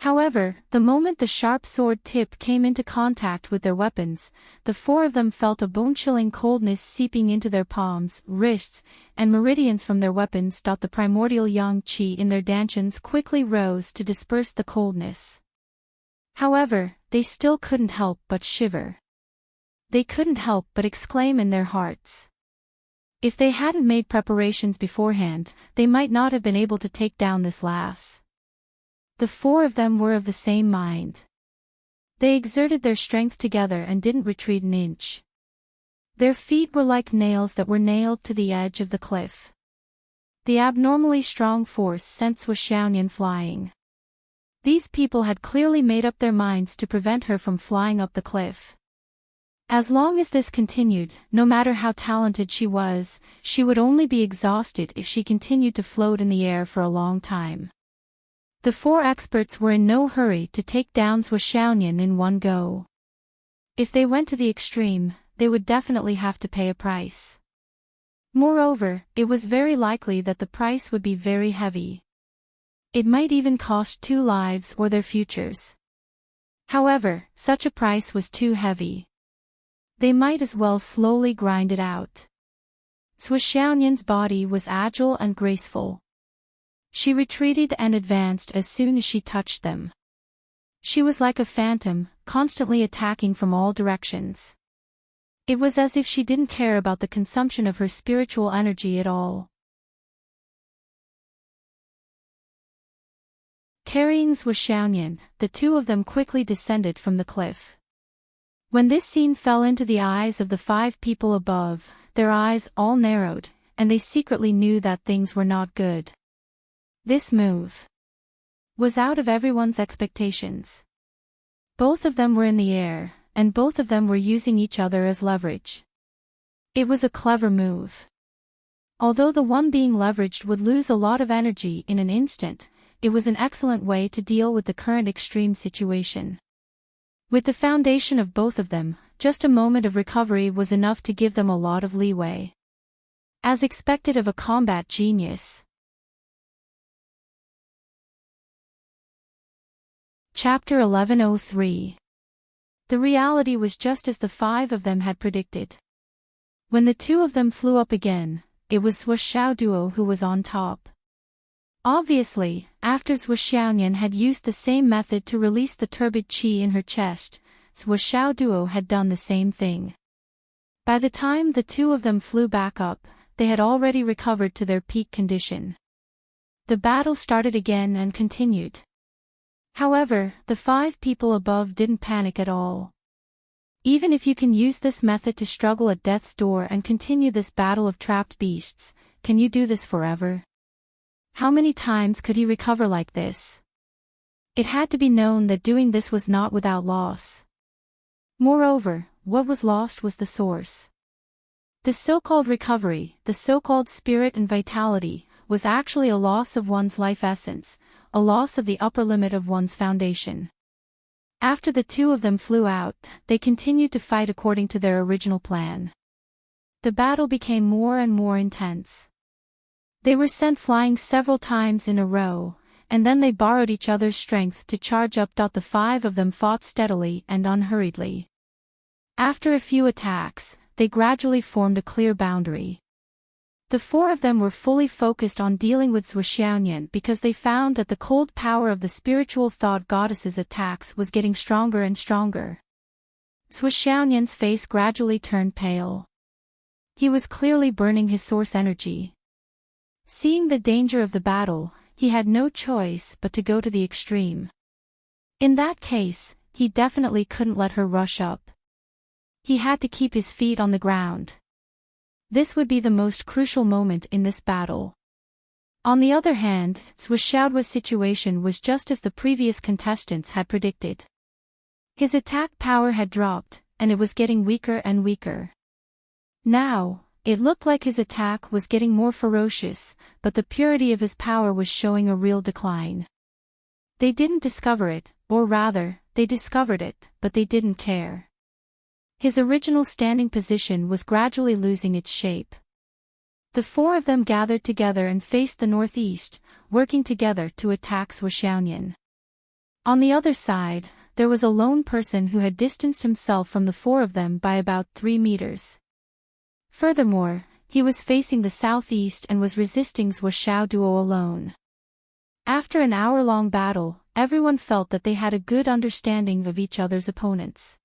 However, the moment the sharp sword tip came into contact with their weapons, the 4 of them felt a bone-chilling coldness seeping into their palms, wrists, and meridians from their weapons. The primordial yang qi in their dantians quickly rose to disperse the coldness. However, they still couldn't help but shiver. They couldn't help but exclaim in their hearts. If they hadn't made preparations beforehand, they might not have been able to take down this lass. The 4 of them were of the same mind. They exerted their strength together and didn't retreat an inch. Their feet were like nails that were nailed to the edge of the cliff. The abnormally strong force sent Swiss Xiaoyan flying. These people had clearly made up their minds to prevent her from flying up the cliff. As long as this continued, no matter how talented she was, she would only be exhausted if she continued to float in the air for a long time. The 4 experts were in no hurry to take down Swiss Xiaoyan in one go. If they went to the extreme, they would definitely have to pay a price. Moreover, it was very likely that the price would be very heavy. It might even cost 2 lives or their futures. However, such a price was too heavy. They might as well slowly grind it out. Swiss Xiaoyan's body was agile and graceful. She retreated and advanced as soon as she touched them. She was like a phantom, constantly attacking from all directions. It was as if she didn't care about the consumption of her spiritual energy at all. Carrying Swiss Xiaoyan, the 2 of them quickly descended from the cliff. When this scene fell into the eyes of the 5 people above, their eyes all narrowed, and they secretly knew that things were not good. This move was out of everyone's expectations. Both of them were in the air, and both of them were using each other as leverage. It was a clever move. Although the one being leveraged would lose a lot of energy in an instant, it was an excellent way to deal with the current extreme situation. With the foundation of both of them, just a moment of recovery was enough to give them a lot of leeway. As expected of a combat genius. Chapter 1103. The reality was just as the 5 of them had predicted. When the 2 of them flew up again, it was Swiss Xiao Duo who was on top. Obviously, after Swiss Xiaoyan had used the same method to release the turbid qi in her chest, Swiss Xiao Duo had done the same thing. By the time the 2 of them flew back up, they had already recovered to their peak condition. The battle started again and continued. However, the 5 people above didn't panic at all. Even if you can use this method to struggle at death's door and continue this battle of trapped beasts, can you do this forever? How many times could he recover like this? It had to be known that doing this was not without loss. Moreover, what was lost was the source. The so-called recovery, the so-called spirit and vitality, was actually a loss of one's life essence, a loss of the upper limit of one's foundation. After the 2 of them flew out, they continued to fight according to their original plan. The battle became more and more intense. They were sent flying several times in a row, and then they borrowed each other's strength to charge up. The 5 of them fought steadily and unhurriedly. After a few attacks, they gradually formed a clear boundary. The 4 of them were fully focused on dealing with Swiss Xiaoyan because they found that the cold power of the spiritual thought goddess's attacks was getting stronger and stronger. Swiss Xiaoyan's face gradually turned pale. He was clearly burning his source energy. Seeing the danger of the battle, he had no choice but to go to the extreme. In that case, he definitely couldn't let her rush up. He had to keep his feet on the ground. This would be the most crucial moment in this battle. On the other hand, Swiss Xiaoduo's situation was just as the previous contestants had predicted. His attack power had dropped, and it was getting weaker and weaker. Now, It looked like his attack was getting more ferocious, but the purity of his power was showing a real decline. They didn't discover it, or rather, they discovered it, but they didn't care. His original standing position was gradually losing its shape. The four of them gathered together and faced the northeast, working together to attack Swishounian. On the other side, there was a lone person who had distanced himself from the four of them by about 3 meters. Furthermore, he was facing the southeast and was resisting Zhuoxiao Duo alone. After an hour-long battle, everyone felt that they had a good understanding of each other's opponents.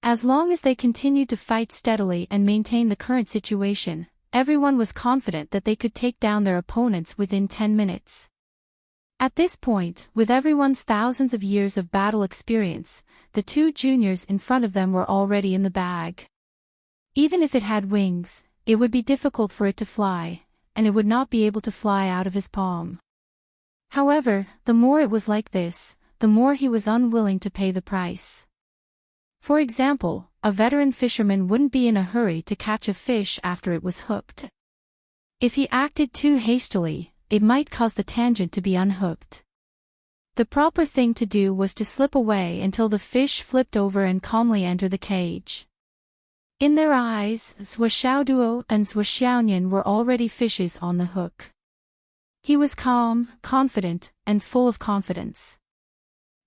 As long as they continued to fight steadily and maintain the current situation, everyone was confident that they could take down their opponents within 10 minutes. At this point, with everyone's thousands of years of battle experience, the two juniors in front of them were already in the bag. Even if it had wings, it would be difficult for it to fly, and it would not be able to fly out of his palm. However, the more it was like this, the more he was unwilling to pay the price. For example, a veteran fisherman wouldn't be in a hurry to catch a fish after it was hooked. If he acted too hastily, it might cause the tangent to be unhooked. The proper thing to do was to slip away until the fish flipped over and calmly enter the cage. In their eyes, Zhuoxiao Duo and Swishounian were already fishes on the hook. He was calm, confident, and full of confidence.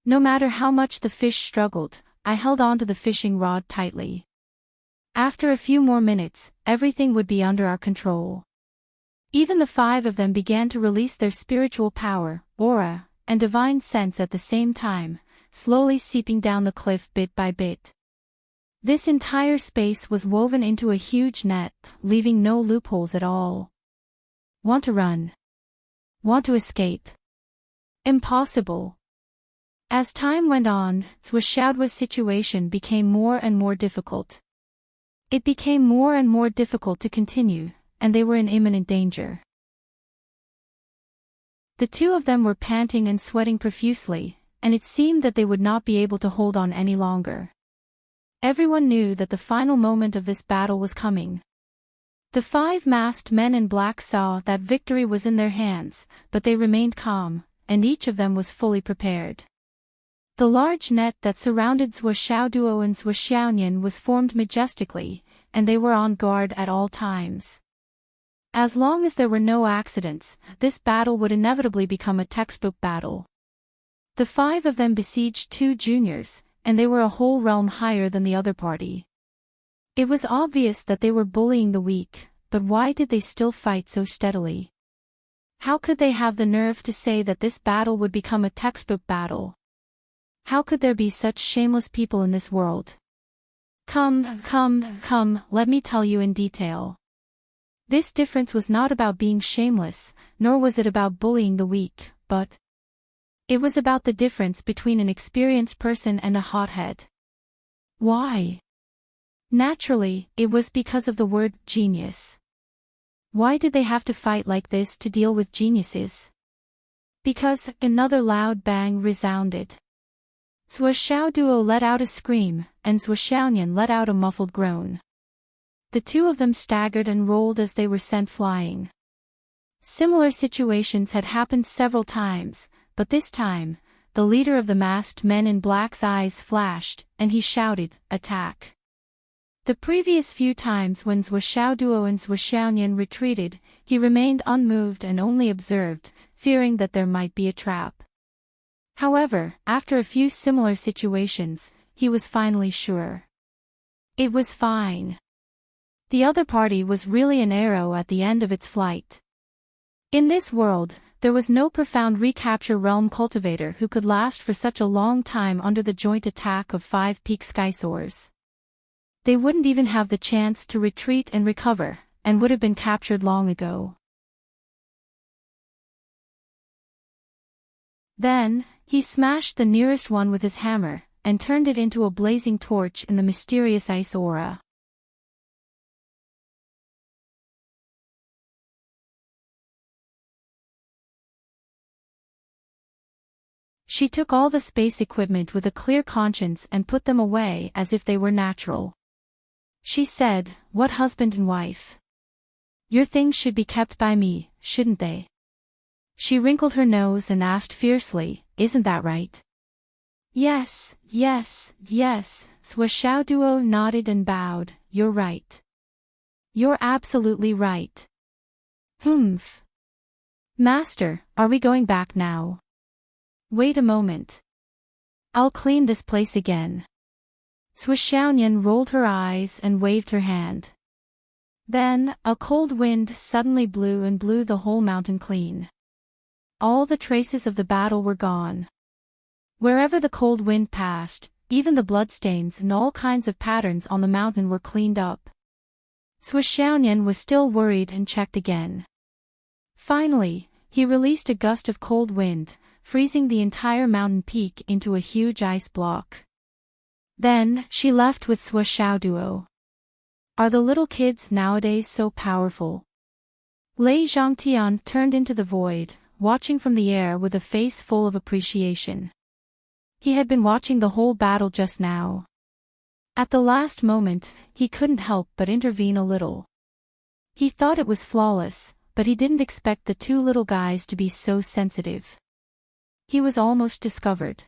No matter how much the fish struggled, I held onto the fishing rod tightly. After a few more minutes, everything would be under our control. Even the 5 of them began to release their spiritual power, aura, and divine sense at the same time, slowly seeping down the cliff bit by bit. This entire space was woven into a huge net, leaving no loopholes at all. Want to run? Want to escape? Impossible. As time went on, Zhuoxiao's situation became more and more difficult. It became more and more difficult to continue, and they were in imminent danger. The two of them were panting and sweating profusely, and it seemed that they would not be able to hold on any longer. Everyone knew that the final moment of this battle was coming. The 5 masked men in black saw that victory was in their hands, but they remained calm, and each of them was fully prepared. The large net that surrounded Zhuoxiao Duo and Swishounian was formed majestically, and they were on guard at all times. As long as there were no accidents, this battle would inevitably become a textbook battle. The 5 of them besieged 2 juniors, and they were a whole realm higher than the other party. It was obvious that they were bullying the weak, but why did they still fight so steadily? How could they have the nerve to say that this battle would become a textbook battle? How could there be such shameless people in this world? Come, let me tell you in detail. This difference was not about being shameless, nor was it about bullying the weak, but it was about the difference between an experienced person and a hothead. Why? Naturally, it was because of the word genius. Why did they have to fight like this to deal with geniuses? Because another loud bang resounded. Zhuoxiao Duo let out a scream, and Swishounian let out a muffled groan. The two of them staggered and rolled as they were sent flying. Similar situations had happened several times, but this time, the leader of the masked men in black's eyes flashed, and he shouted, "Attack!" The previous few times when Zhuoxiao Duo and Swishounian retreated, he remained unmoved and only observed, fearing that there might be a trap. However, after a few similar situations, he was finally sure. It was fine. The other party was really an arrow at the end of its flight. In this world, there was no profound recapture realm cultivator who could last for such a long time under the joint attack of 5 peak skysoars. They wouldn't even have the chance to retreat and recover, and would have been captured long ago. Then, he smashed the nearest one with his hammer, and turned it into a blazing torch in the mysterious ice aura. She took all the space equipment with a clear conscience and put them away as if they were natural. She said, "What husband and wife? Your things should be kept by me, shouldn't they?" She wrinkled her nose and asked fiercely, "Isn't that right?" "Yes, yes, yes," Swishaoduo nodded and bowed, "You're right. You're absolutely right." "Humph. Master, are we going back now?" "Wait a moment. I'll clean this place again." Swishaonian rolled her eyes and waved her hand. Then, a cold wind suddenly blew the whole mountain clean. All the traces of the battle were gone. Wherever the cold wind passed, even the bloodstains and all kinds of patterns on the mountain were cleaned up. Swishaonian was still worried and checked again. Finally, he released a gust of cold wind, freezing the entire mountain peak into a huge ice block. Then, she left with Swishaoduo. Are the little kids nowadays so powerful? Lei Zhangtian turned into the void, watching from the air with a face full of appreciation. He had been watching the whole battle just now. At the last moment, he couldn't help but intervene a little. He thought it was flawless, but he didn't expect the two little guys to be so sensitive. He was almost discovered.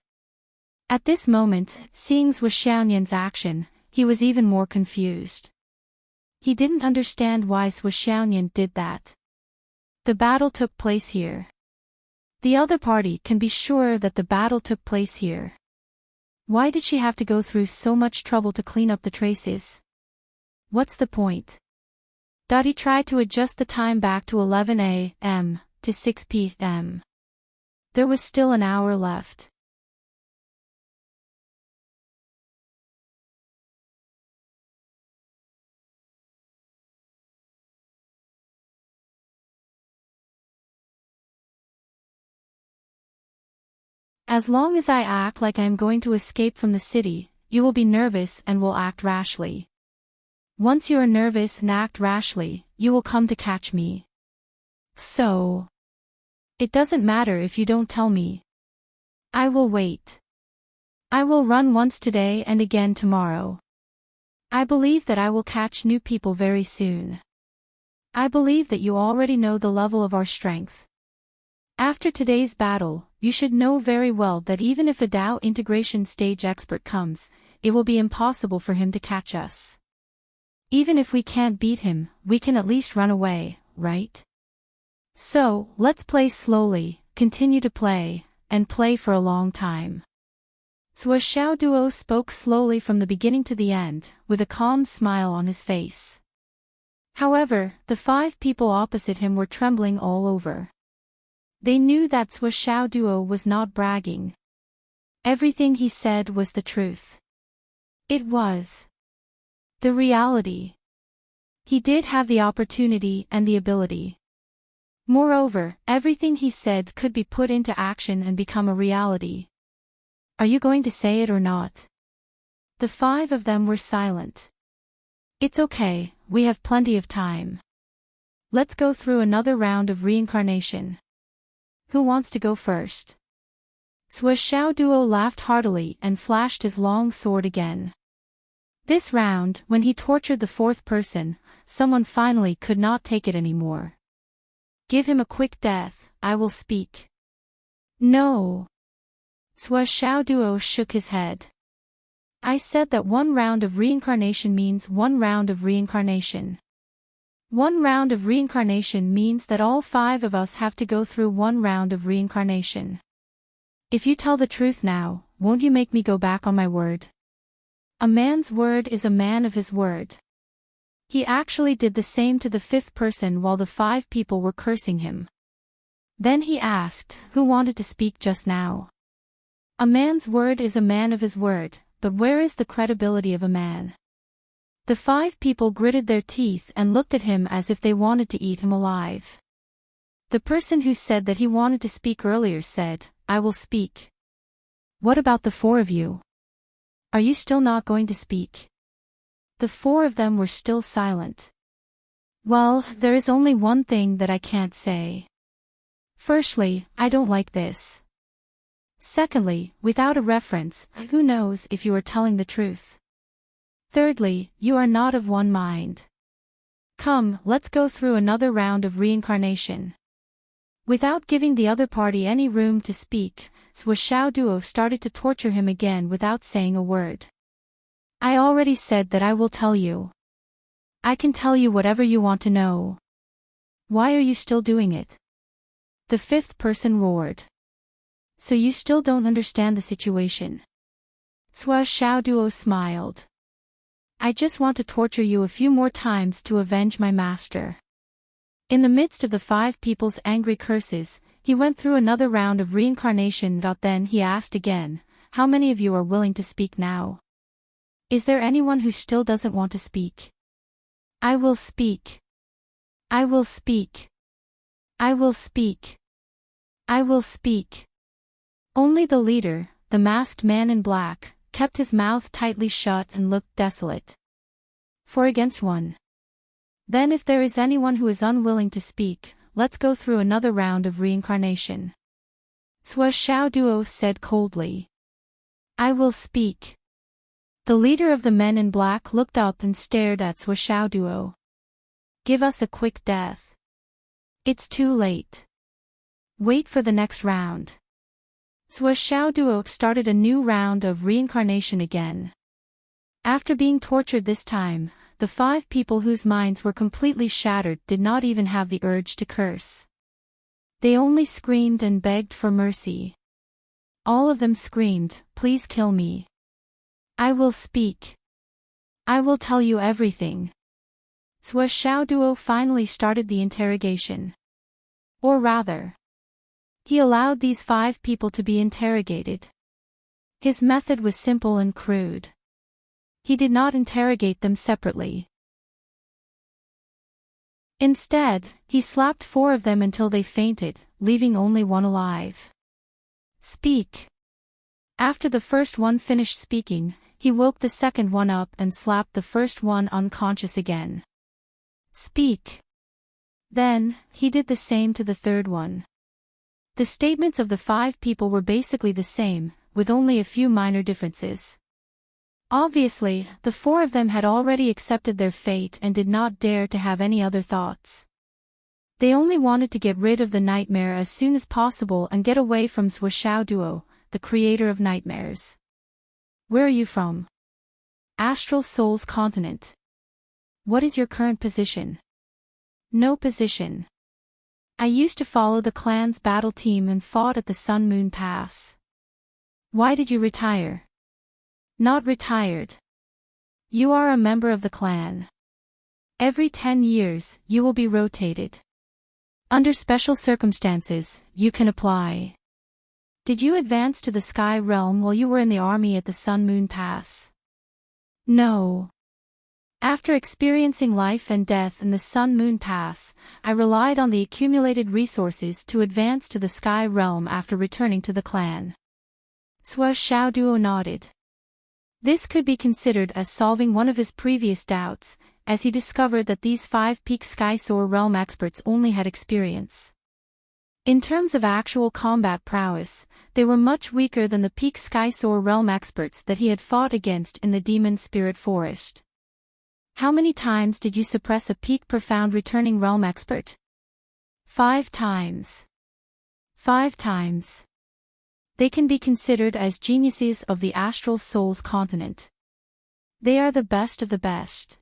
At this moment, seeing Swishaonian's action, he was even more confused. He didn't understand why Swishaonian did that. The battle took place here. The other party can be sure that the battle took place here. Why did she have to go through so much trouble to clean up the traces? What's the point? He tried to adjust the time back to 11 a.m. to 6 p.m. There was still an hour left. As long as I act like I am going to escape from the city, you will be nervous and will act rashly. Once you are nervous and act rashly, you will come to catch me. So, it doesn't matter if you don't tell me. I will wait. I will run once today and again tomorrow. I believe that I will catch new people very soon. I believe that you already know the level of our strength. After today's battle, you should know very well that even if a Dao integration stage expert comes, it will be impossible for him to catch us. Even if we can't beat him, we can at least run away, right? So, let's play slowly, continue to play, and play for a long time. Swishaoduo spoke slowly from the beginning to the end, with a calm smile on his face. However, the 5 people opposite him were trembling all over. They knew that Swishaoduo was not bragging. Everything he said was the truth. It was the reality. He did have the opportunity and the ability. Moreover, everything he said could be put into action and become a reality. Are you going to say it or not? The 5 of them were silent. It's okay, we have plenty of time. Let's go through another round of reincarnation. Who wants to go first? Swishaoduo laughed heartily and flashed his long sword again. This round, when he tortured the 4th person, someone finally could not take it anymore. Give him a quick death, I will speak. No. Swishaoduo shook his head. I said that 1 round of reincarnation means 1 round of reincarnation. 1 round of reincarnation means that all 5 of us have to go through 1 round of reincarnation. If you tell the truth now, won't you make me go back on my word? A man's word is a man of his word. He actually did the same to the 5th person while the 5 people were cursing him. Then he asked, who wanted to speak just now? A man's word is a man of his word, but where is the credibility of a man? The 5 people gritted their teeth and looked at him as if they wanted to eat him alive. The person who said that he wanted to speak earlier said, I will speak. What about the 4 of you? Are you still not going to speak? The 4 of them were still silent. Well, there is only one thing that I can't say. Firstly, I don't like this. Secondly, without a reference, who knows if you are telling the truth? Thirdly, you are not of one mind. Come, let's go through another round of reincarnation. Without giving the other party any room to speak, Xiao Duo started to torture him again without saying a word. I already said that I will tell you. I can tell you whatever you want to know. Why are you still doing it? The fifth person roared. So you still don't understand the situation. Xiao Duo smiled. I just want to torture you a few more times to avenge my master. In the midst of the 5 people's angry curses, he went through another round of reincarnation. Then he asked again, how many of you are willing to speak now? Is there anyone who still doesn't want to speak? I will speak. I will speak. I will speak. I will speak. Only the leader, the masked man in black, kept his mouth tightly shut and looked desolate. 4 against 1. Then if there is anyone who is unwilling to speak, let's go through another round of reincarnation. Xiao Duo said coldly. I will speak. The leader of the men in black looked up and stared at Xiao Duo. Give us a quick death. It's too late. Wait for the next round. Xiao Duo started a new round of reincarnation again. After being tortured this time, the 5 people whose minds were completely shattered did not even have the urge to curse. They only screamed and begged for mercy. All of them screamed, please kill me. I will speak. I will tell you everything. Xiao Duo finally started the interrogation. Or rather, he allowed these 5 people to be interrogated. His method was simple and crude. He did not interrogate them separately. Instead, he slapped 4 of them until they fainted, leaving only 1 alive. Speak. After the first one finished speaking, he woke the second one up and slapped the first one unconscious again. Speak. Then, he did the same to the third one. The statements of the 5 people were basically the same, with only a few minor differences. Obviously, the 4 of them had already accepted their fate and did not dare to have any other thoughts. They only wanted to get rid of the nightmare as soon as possible and get away from Xiao Duo, the creator of nightmares. Where are you from? Astral Soul's continent. What is your current position? No position. I used to follow the clan's battle team and fought at the Sun Moon Pass. Why did you retire? Not retired. You are a member of the clan. Every 10 years, you will be rotated. Under special circumstances, you can apply. Did you advance to the Sky Realm while you were in the army at the Sun Moon Pass? No. After experiencing life and death in the Sun Moon Pass, I relied on the accumulated resources to advance to the Sky Realm after returning to the clan. Xiao Duo nodded. This could be considered as solving one of his previous doubts, as he discovered that these 5 Peak Sky Soar Realm experts only had experience. In terms of actual combat prowess, they were much weaker than the Peak Sky Soar Realm experts that he had fought against in the Demon Spirit Forest. How many times did you suppress a Peak Profound Returning Realm expert? 5 times. 5 times. They can be considered as geniuses of the Astral Soul's continent. They are the best of the best.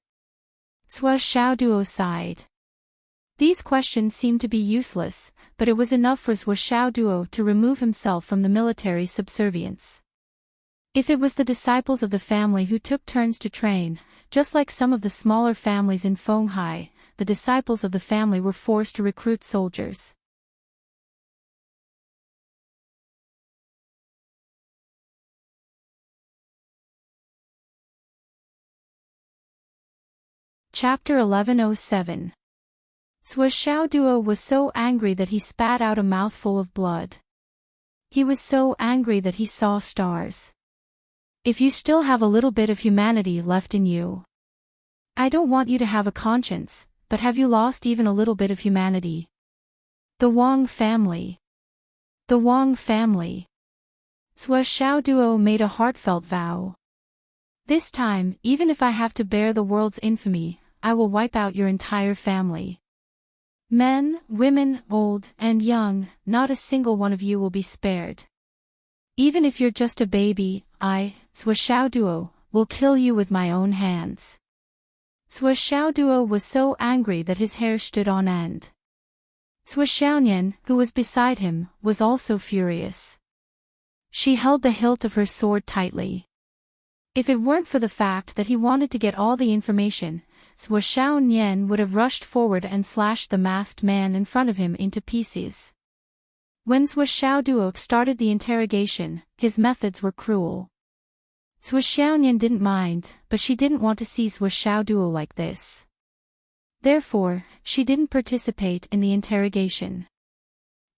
Xiao Duo sighed. These questions seemed to be useless, but it was enough for Xiao Duo to remove himself from the military subservience. If it was the disciples of the family who took turns to train, just like some of the smaller families in Fenghai, the disciples of the family were forced to recruit soldiers. Chapter 1107. Xiao Duo was so angry that he spat out a mouthful of blood. He was so angry that he saw stars. If you still have a little bit of humanity left in you. I don't want you to have a conscience, but have you lost even a little bit of humanity? The Wang family. The Wang family. Xiao Duo made a heartfelt vow. This time, even if I have to bear the world's infamy, I will wipe out your entire family. Men, women, old, and young, not a single one of you will be spared. Even if you're just a baby, I, Duo, will kill you with my own hands. Duo was so angry that his hair stood on end. Nian, who was beside him, was also furious. She held the hilt of her sword tightly. If it weren't for the fact that he wanted to get all the information, Nian would have rushed forward and slashed the masked man in front of him into pieces. When Duo started the interrogation, his methods were cruel. Nian didn't mind, but she didn't want to see Duo like this. Therefore, she didn't participate in the interrogation.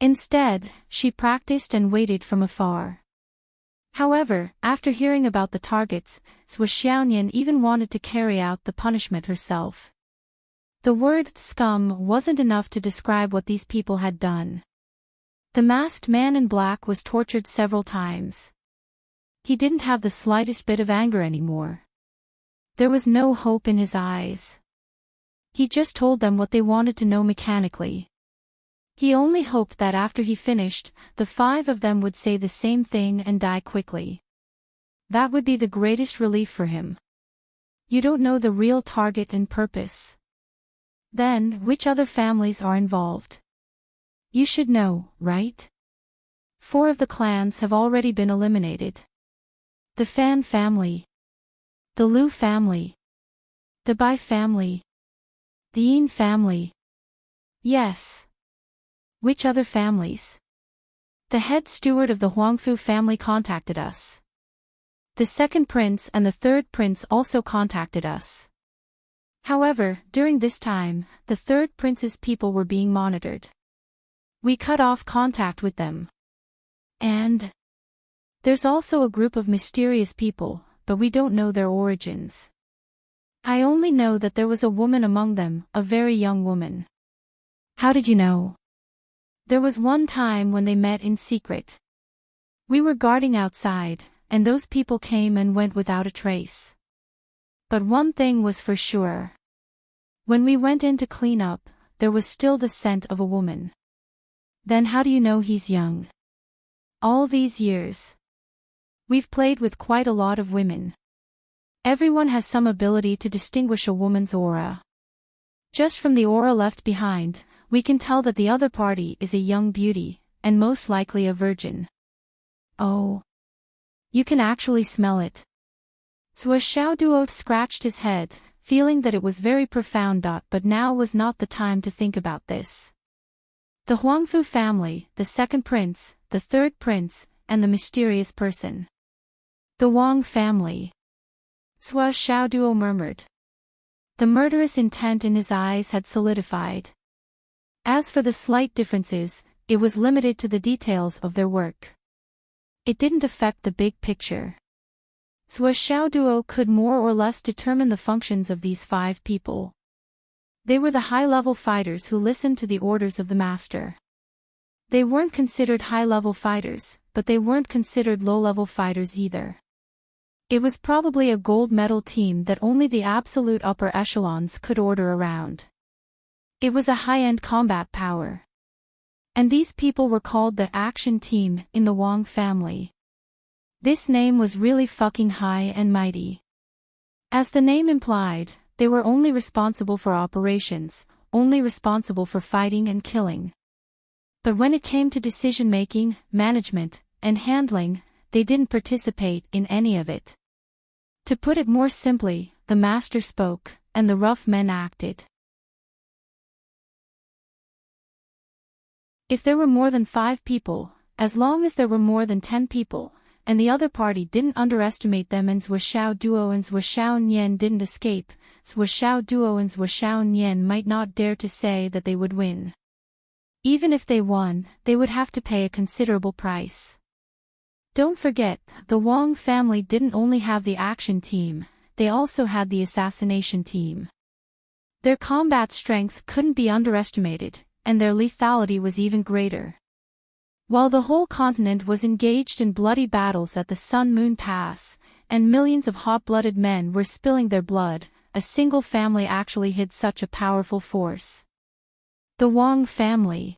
Instead, she practiced and waited from afar. However, after hearing about the targets, Nian even wanted to carry out the punishment herself. The word scum wasn't enough to describe what these people had done. The masked man in black was tortured several times. He didn't have the slightest bit of anger anymore. There was no hope in his eyes. He just told them what they wanted to know mechanically. He only hoped that after he finished, the 5 of them would say the same thing and die quickly. That would be the greatest relief for him. You don't know the real target and purpose. Then, which other families are involved? You should know, right? 4 of the clans have already been eliminated. The Fan family. The Lu family. The Bai family. The Yin family. Yes. Which other families? The head steward of the Huangfu family contacted us. The second prince and the third prince also contacted us. However, during this time, the third prince's people were being monitored. We cut off contact with them. And there's also a group of mysterious people, but we don't know their origins. I only know that there was a woman among them, a very young woman. How did you know? There was one time when they met in secret. We were guarding outside, and those people came and went without a trace. But one thing was for sure. When we went in to clean up, there was still the scent of a woman. Then how do you know he's young? All these years. We've played with quite a lot of women. Everyone has some ability to distinguish a woman's aura. Just from the aura left behind, we can tell that the other party is a young beauty, and most likely a virgin. Oh. You can actually smell it. Duo scratched his head, feeling that it was very profound. But now was not the time to think about this. The Huangfu family, the second prince, the third prince, and the mysterious person. The Wang family. Duo murmured. The murderous intent in his eyes had solidified. As for the slight differences, it was limited to the details of their work. It didn't affect the big picture. Duo could more or less determine the functions of these 5 people. They were the high-level fighters who listened to the orders of the master. They weren't considered high-level fighters, but they weren't considered low-level fighters either. It was probably a gold medal team that only the absolute upper echelons could order around. It was a high-end combat power. And these people were called the Action Team in the Wang family. This name was really fucking high and mighty. As the name implied, they were only responsible for operations, only responsible for fighting and killing. But when it came to decision-making, management, and handling, they didn't participate in any of it. To put it more simply, the master spoke, and the rough men acted. If there were more than 5 people, as long as there were more than 10 people, and the other party didn't underestimate them and Duo and Nian didn't escape, Duo and Nian might not dare to say that they would win. Even if they won, they would have to pay a considerable price. Don't forget, the Wang family didn't only have the action team, they also had the assassination team. Their combat strength couldn't be underestimated, and their lethality was even greater. While the whole continent was engaged in bloody battles at the Sun Moon Pass, and millions of hot-blooded men were spilling their blood, a single family actually hid such a powerful force. The Wang family.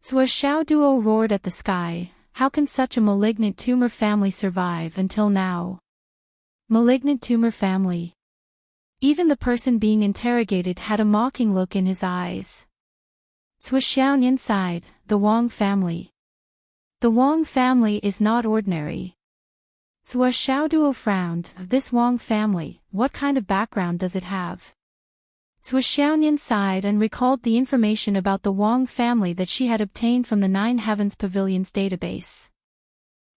Zhuo Xiao Duo roared at the sky, how can such a malignant tumor family survive until now? Malignant tumor family. Even the person being interrogated had a mocking look in his eyes. Zhuo Xiaoyan sighed, the Wang family. The Wang family is not ordinary. Zhuo Xiaoduo frowned, this Wang family, what kind of background does it have? Zhuo Xiaoyan sighed and recalled the information about the Wang family that she had obtained from the Nine Heavens Pavilion's database.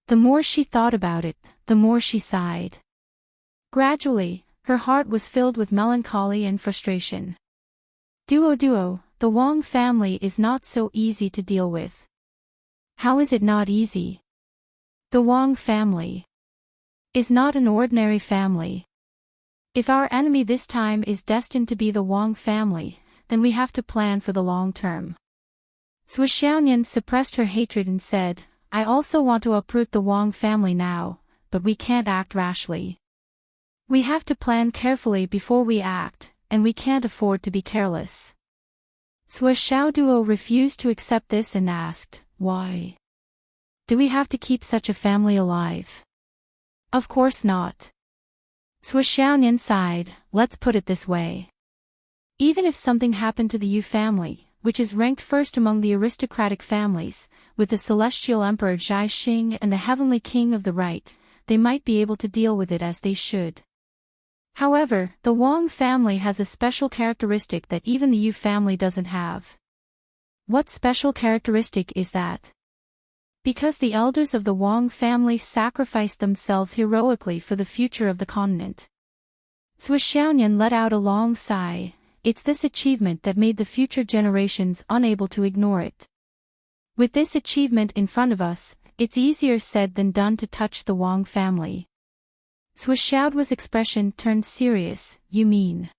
The more she thought about it, the more she sighed. Gradually, her heart was filled with melancholy and frustration. Duo, the Wang family is not so easy to deal with. How is it not easy? The Wang family is not an ordinary family. If our enemy this time is destined to be the Wang family, then we have to plan for the long term. Zhuo Xiaoyan suppressed her hatred and said, I also want to uproot the Wang family now, but we can't act rashly. We have to plan carefully before we act, and we can't afford to be careless. Zhuo Xiaoduo refused to accept this and asked, why? Do we have to keep such a family alive? Of course not. Zhuo Xiaoyan sighed, let's put it this way. Even if something happened to the Yu family, which is ranked first among the aristocratic families, with the celestial emperor Zhai Xing and the heavenly king of the right, they might be able to deal with it as they should. However, the Wang family has a special characteristic that even the Yu family doesn't have. What special characteristic is that? Because the elders of the Wang family sacrificed themselves heroically for the future of the continent. Zhuo Xiaoyan let out a long sigh, it's this achievement that made the future generations unable to ignore it. With this achievement in front of us, it's easier said than done to touch the Wang family. Zhuo Xiaoduo's expression turned serious, you mean?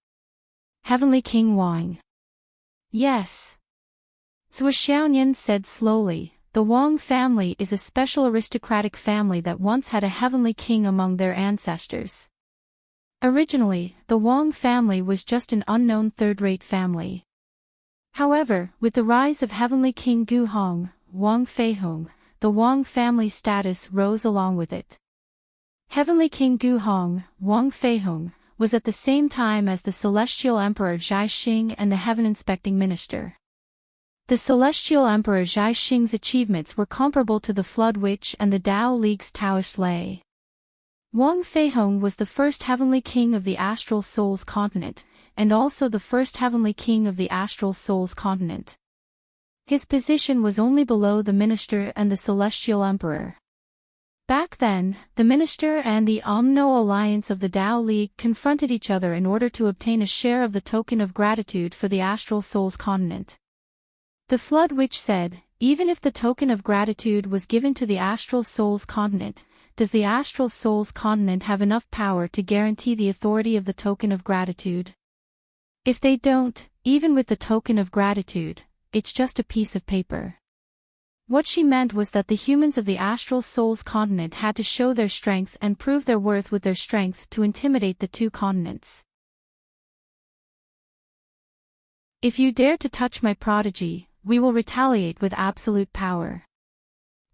Heavenly King Wang. Yes. Zhuo Xiaoyan said slowly, the Wang family is a special aristocratic family that once had a heavenly king among their ancestors. Originally, the Wang family was just an unknown third-rate family. However, with the rise of heavenly king Gu Hong, Wang Feihong, the Wang family's status rose along with it. Heavenly King Gu Hong, Wang Feihong, was at the same time as the celestial emperor Zhai Xing and the heaven-inspecting minister. The celestial emperor Zhai Xing's achievements were comparable to the Flood Witch and the Tao League's Taoist Lei. Wang Feihong was the first heavenly king of the Astral Souls continent, and also the first heavenly king of the Astral Souls continent. His position was only below the minister and the celestial emperor. Back then, the minister and the Omno Alliance of the Tao League confronted each other in order to obtain a share of the token of gratitude for the Astral Souls continent. The Flood Witch said, even if the token of gratitude was given to the Astral Souls continent, does the Astral Souls continent have enough power to guarantee the authority of the token of gratitude? If they don't, even with the token of gratitude, it's just a piece of paper. What she meant was that the humans of the Astral Souls continent had to show their strength and prove their worth with their strength to intimidate the two continents. If you dare to touch my prodigy, we will retaliate with absolute power.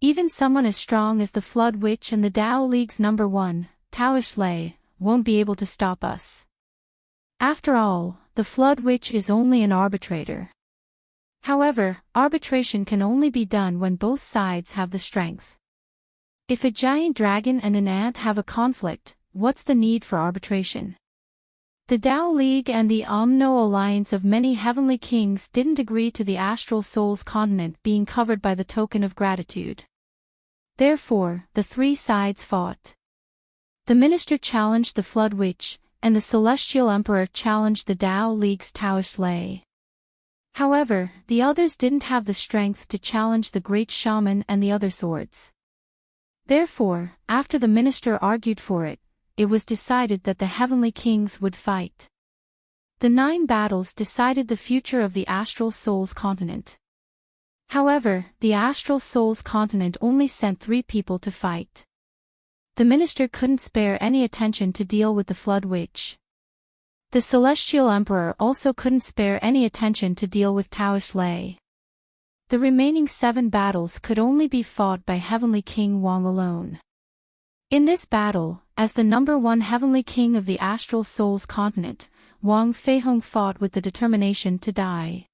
Even someone as strong as the Flood Witch and the Tao League's number one, Taoist Lei, won't be able to stop us. After all, the Flood Witch is only an arbitrator. However, arbitration can only be done when both sides have the strength. If a giant dragon and an ant have a conflict, what's the need for arbitration? The Tao League and the Omno Alliance of many heavenly kings didn't agree to the Astral Souls continent being covered by the token of gratitude. Therefore, the three sides fought. The minister challenged the Flood Witch, and the celestial emperor challenged the Tao League's Taoist Lei. However, the others didn't have the strength to challenge the great shaman and the other swords. Therefore, after the minister argued for it, it was decided that the heavenly kings would fight. The 9 battles decided the future of the Astral Souls continent. However, the Astral Souls continent only sent 3 people to fight. The minister couldn't spare any attention to deal with the Flood Witch. The Celestial Emperor also couldn't spare any attention to deal with Taoist Lei. The remaining 7 battles could only be fought by Heavenly King Wang alone. In this battle, as the #1 Heavenly King of the Astral Souls continent, Wang Feihong fought with the determination to die.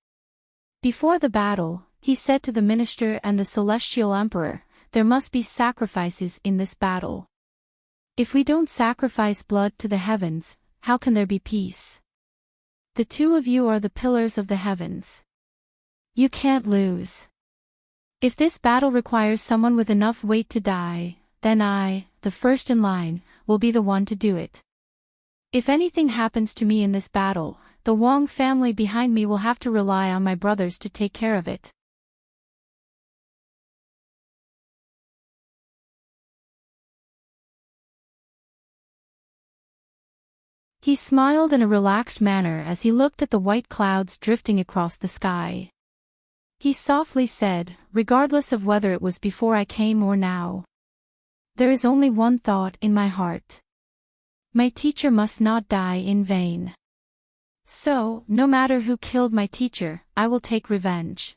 Before the battle, he said to the minister and the Celestial Emperor, "There must be sacrifices in this battle. If we don't sacrifice blood to the heavens, how can there be peace? The 2 of you are the pillars of the heavens. You can't lose. If this battle requires someone with enough weight to die, then I, the first in line, will be the one to do it. If anything happens to me in this battle, the Wang family behind me will have to rely on my brothers to take care of it." He smiled in a relaxed manner as he looked at the white clouds drifting across the sky. He softly said, "Regardless of whether it was before I came or now, there is only one thought in my heart. My teacher must not die in vain. So, no matter who killed my teacher, I will take revenge.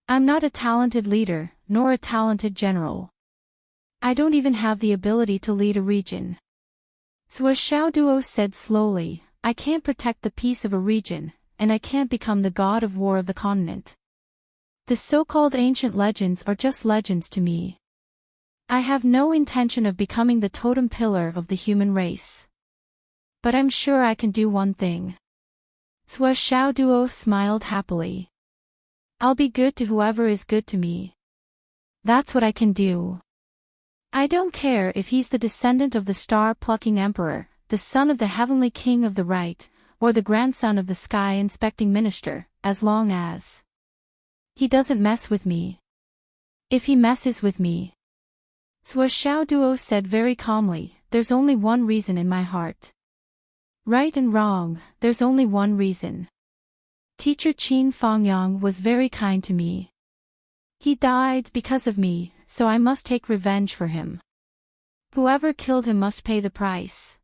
I'm not a talented leader, nor a talented general. I don't even have the ability to lead a region." Zhuo Xiaoduo said slowly, "I can't protect the peace of a region, and I can't become the god of war of the continent. The so-called ancient legends are just legends to me. I have no intention of becoming the totem pillar of the human race. But I'm sure I can do one thing." Zhuo Xiaoduo smiled happily. "I'll be good to whoever is good to me. That's what I can do. I don't care if he's the descendant of the star-plucking emperor, the son of the heavenly king of the right, or the grandson of the sky-inspecting minister, as long as he doesn't mess with me. If he messes with me," Zhuo Xiaoduo said very calmly, "there's only one reason in my heart. Right and wrong, there's only one reason. Teacher Qin Fangyang was very kind to me. He died because of me, so I must take revenge for him. Whoever killed him must pay the price."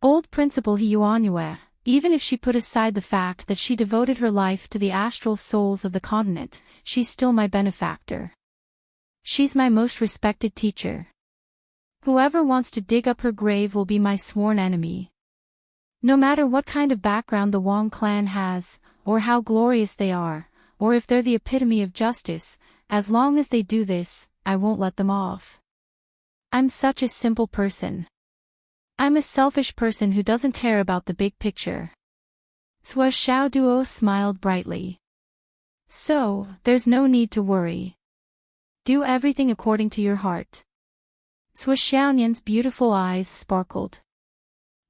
Old Principal He Yuanyue, even if she put aside the fact that she devoted her life to the astral souls of the continent, she's still my benefactor. She's my most respected teacher. Whoever wants to dig up her grave will be my sworn enemy. No matter what kind of background the Wang clan has, or how glorious they are, or if they're the epitome of justice, as long as they do this, I won't let them off. I'm such a simple person. I'm a selfish person who doesn't care about the big picture." Zhuo Xiaoduo smiled brightly. "So, there's no need to worry. Do everything according to your heart." Zhuo Xiaonian's beautiful eyes sparkled.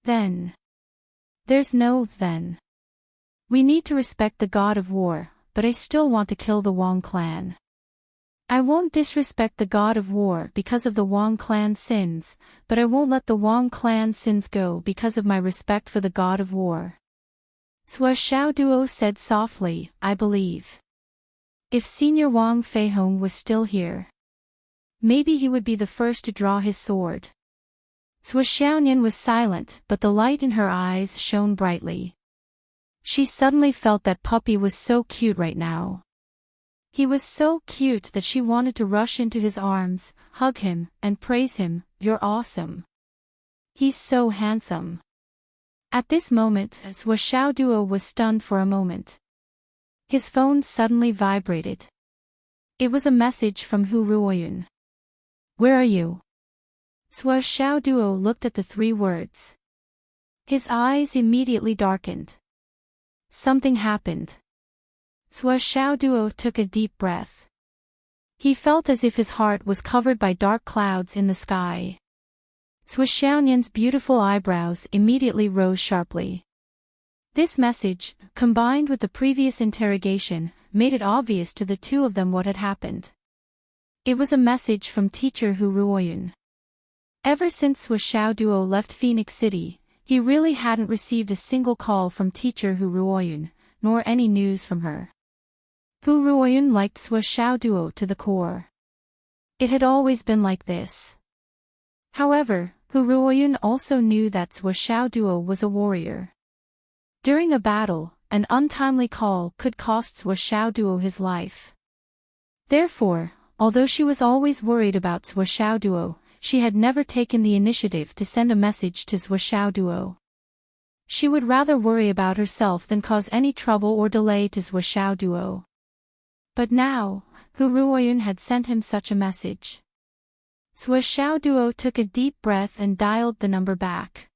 "Then. There's no then. We need to respect the god of war, but I still want to kill the Wang clan. I won't disrespect the god of war because of the Wang clan sins, but I won't let the Wang clan sins go because of my respect for the god of war." Zhuo Xiaoduo said softly, "I believe. If Senior Wang Feihong was still here, maybe he would be the first to draw his sword." Zhuo Xiaonian was silent, but the light in her eyes shone brightly. She suddenly felt that puppy was so cute right now. He was so cute that she wanted to rush into his arms, hug him, and praise him, "You're awesome. He's so handsome." At this moment, Zhuo Xiaoduo was stunned for a moment. His phone suddenly vibrated. It was a message from Hu Ruoyun. "Where are you?" Zhuo Xiaoduo looked at the 3 words. His eyes immediately darkened. Something happened. Zhuo Xiaoduo took a deep breath. He felt as if his heart was covered by dark clouds in the sky. Zhuo Xiaonian's beautiful eyebrows immediately rose sharply. This message, combined with the previous interrogation, made it obvious to the 2 of them what had happened. It was a message from teacher Hu Ruoyun. Ever since Zhuo Xiaoduo left Phoenix City, he really hadn't received a single call from teacher Hu Ruoyun, nor any news from her. Hu Ruoyun liked Zhuo Xiaoduo to the core. It had always been like this. However, Hu Ruoyun also knew that Zhuo Xiaoduo was a warrior. During a battle, an untimely call could cost Zhuo Xiaoduo his life. Therefore, although she was always worried about Zhuo Xiaoduo, she had never taken the initiative to send a message to Zhuo Xiaoduo. She would rather worry about herself than cause any trouble or delay to Zhuo Xiaoduo. But now, Hu Ruoyun had sent him such a message. Zhuo Xiaoduo took a deep breath and dialed the number back.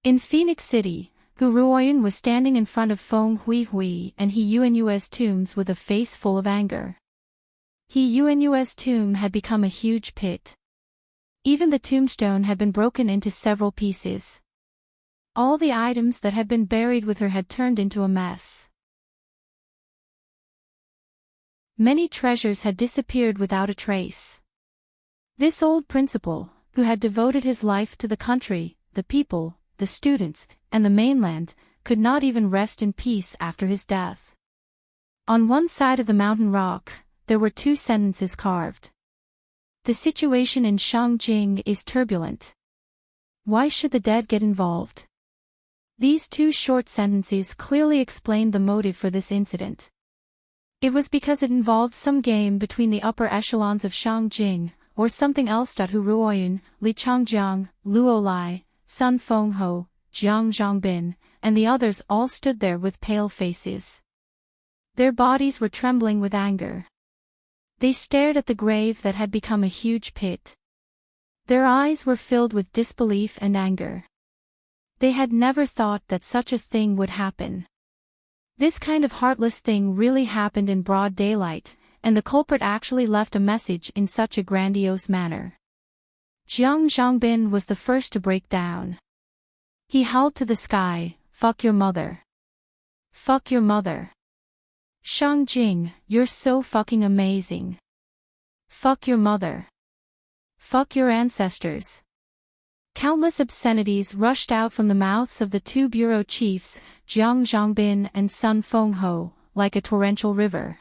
In Phoenix City, Hu Ruoyun was standing in front of Feng Huihui and He Yuanyue's tombs with a face full of anger. He Yuanyue's tomb had become a huge pit. Even the tombstone had been broken into several pieces. All the items that had been buried with her had turned into a mess. Many treasures had disappeared without a trace. This old principal, who had devoted his life to the country, the people, the students, and the mainland, could not even rest in peace after his death. On one side of the mountain rock, there were 2 sentences carved. The situation in Shangjing is turbulent. Why should the dead get involved? These 2 short sentences clearly explained the motive for this incident. It was because it involved some game between the upper echelons of Shangjing, or something else. Hu Ruoyun, Li Changjiang, Luo Lai, Sun Fengho, Jiang Zhongbin, and the others all stood there with pale faces. Their bodies were trembling with anger. They stared at the grave that had become a huge pit. Their eyes were filled with disbelief and anger. They had never thought that such a thing would happen. This kind of heartless thing really happened in broad daylight, and the culprit actually left a message in such a grandiose manner. Jiang Zhongbin was the first to break down. He howled to the sky, "Fuck your mother. Fuck your mother. Shangjing, you're so fucking amazing. Fuck your mother. Fuck your ancestors." Countless obscenities rushed out from the mouths of the 2 bureau chiefs, Jiang Zhongbin and Sun Fengho, like a torrential river.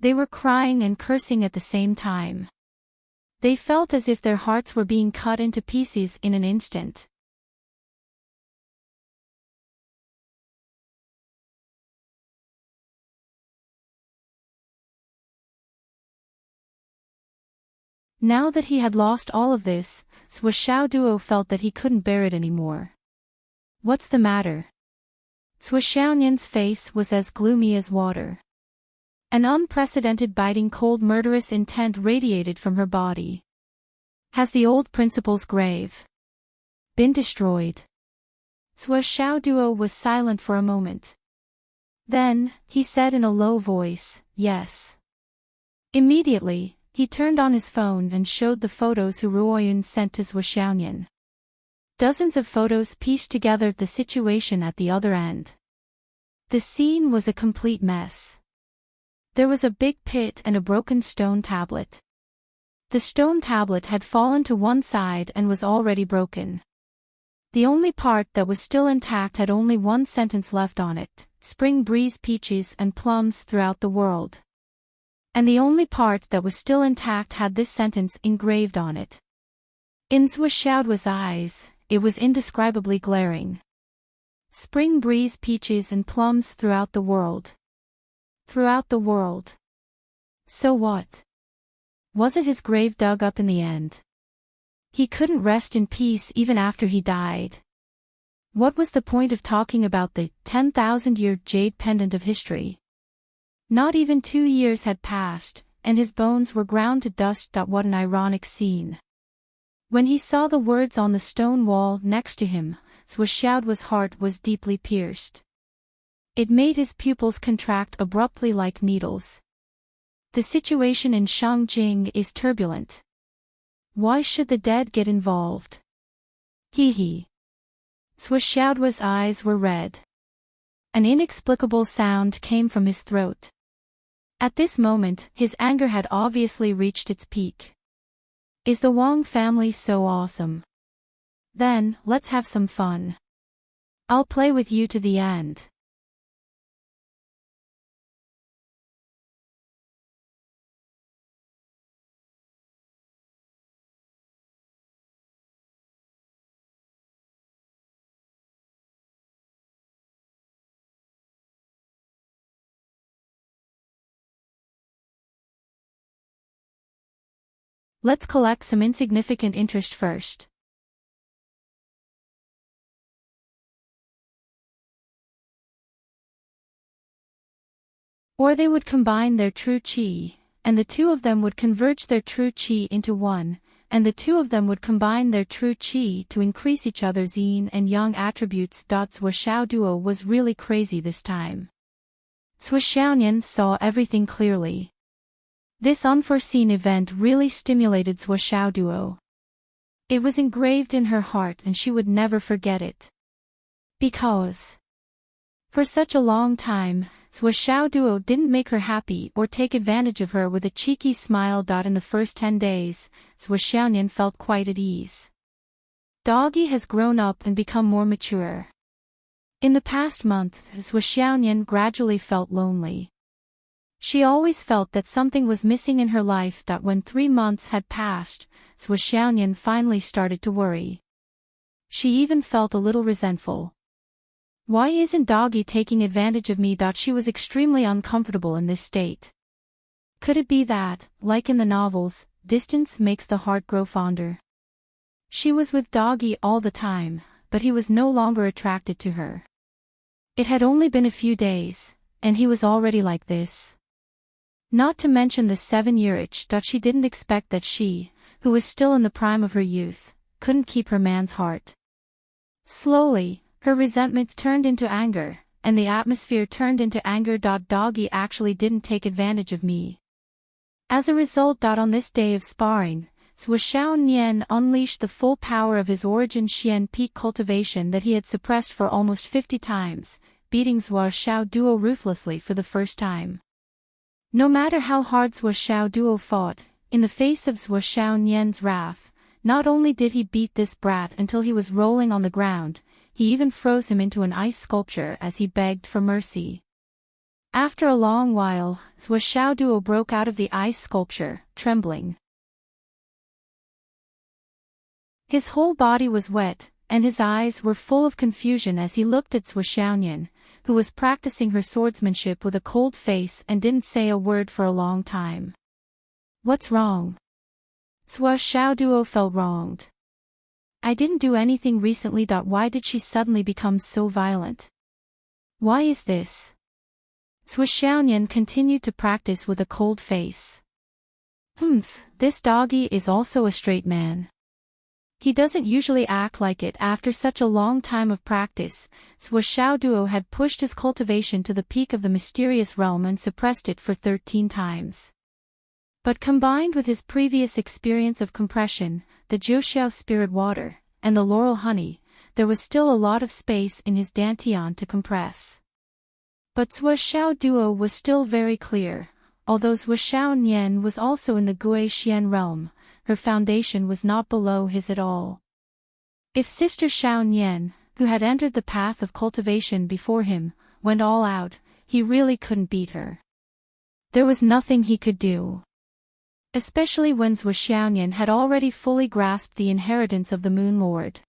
They were crying and cursing at the same time. They felt as if their hearts were being cut into pieces in an instant. Now that he had lost all of this, Zhuo Xiaoduo felt that he couldn't bear it anymore. "What's the matter?" Zhuo Xiaonian's face was as gloomy as water. An unprecedented biting cold murderous intent radiated from her body. "Has the old principal's grave been destroyed?" Zhuo Xiaoduo was silent for a moment. Then, he said in a low voice, "Yes." Immediately, he turned on his phone and showed the photos Hu Ruoyun sent to Zhuo Xiaonian. Dozens of photos pieced together the situation at the other end. The scene was a complete mess. There was a big pit and a broken stone tablet. The stone tablet had fallen to one side and was already broken. The only part that was still intact had only one sentence left on it: "Spring breeze, peaches and plums throughout the world." And the only part that was still intact had this sentence engraved on it. In Zhuo Xiaoduo's eyes, it was indescribably glaring. Spring breeze, peaches and plums throughout the world. Throughout the world. So what? Wasn't his grave dug up in the end? He couldn't rest in peace even after he died. What was the point of talking about the 10,000-year jade pendant of history? Not even 2 years had passed, and his bones were ground to dust. What an ironic scene. When he saw the words on the stone wall next to him, Zhuo Xiaoduo's heart was deeply pierced. It made his pupils contract abruptly like needles. The situation in Shangjing is turbulent. Why should the dead get involved? He. Zhuo Xiaoduo's eyes were red. An inexplicable sound came from his throat. At this moment, his anger had obviously reached its peak. Is the Wang family so awesome? Then, let's have some fun. I'll play with you to the end. Let's collect some insignificant interest first. Or they would combine their true chi, and the two of them would converge their true chi into one, and the two of them would combine their true chi to increase each other's yin and yang attributes. Zhuo duo was really crazy this time. Zhuo Xiaonian saw everything clearly. This unforeseen event really stimulated Zhuo duo. It was engraved in her heart and she would never forget it. Because for such a long time, Zhuo duo didn't make her happy or take advantage of her with a cheeky smile. In the first 10 days, Zhuo Xiaonian felt quite at ease. Doggy has grown up and become more mature. In the past month, Zhuo Xiaonian gradually felt lonely. She always felt that something was missing in her life. When 3 months had passed, Zhuo Xiaonian finally started to worry. She even felt a little resentful. Why isn't Doggy taking advantage of me? She was extremely uncomfortable in this state. Could it be that, like in the novels, distance makes the heart grow fonder? She was with Doggy all the time, but he was no longer attracted to her. It had only been a few days, and he was already like this. Not to mention the 7-year itch. She didn't expect that she, who was still in the prime of her youth, couldn't keep her man's heart. Slowly, her resentment turned into anger, and the atmosphere turned into anger. Doggy actually didn't take advantage of me. As a result, on this day of sparring, Zhuo Xiaonian unleashed the full power of his origin Xian peak cultivation that he had suppressed for almost 50 times, beating Zhuo duo ruthlessly for the first time. No matter how hard Zhuo duo fought, in the face of Zhuo Xiaonian's wrath, not only did he beat this brat until he was rolling on the ground, he even froze him into an ice sculpture as he begged for mercy. After a long while, Zhuo duo broke out of the ice sculpture, trembling. His whole body was wet, and his eyes were full of confusion as he looked at Zhuo Xiaonian, who was practicing her swordsmanship with a cold face and didn't say a word for a long time. What's wrong? Zhuo duo felt wronged. I didn't do anything recently. Why did she suddenly become so violent? Why is this? Zhuo Xiaonian continued to practice with a cold face. This doggy is also a straight man. He doesn't usually act like it. After such a long time of practice, Zhuo duo had pushed his cultivation to the peak of the mysterious realm and suppressed it for 13 times. But combined with his previous experience of compression, the Jiuxiao spirit water, and the laurel honey, there was still a lot of space in his dantian to compress. But Zhuo duo was still very clear. Although Zhuo Xiaonian was also in the Gui Xian realm, her foundation was not below his at all. If Sister Xiaonian, who had entered the path of cultivation before him, went all out, he really couldn't beat her. There was nothing he could do. Especially when Zhuo Xiaonian had already fully grasped the inheritance of the Moon Lord.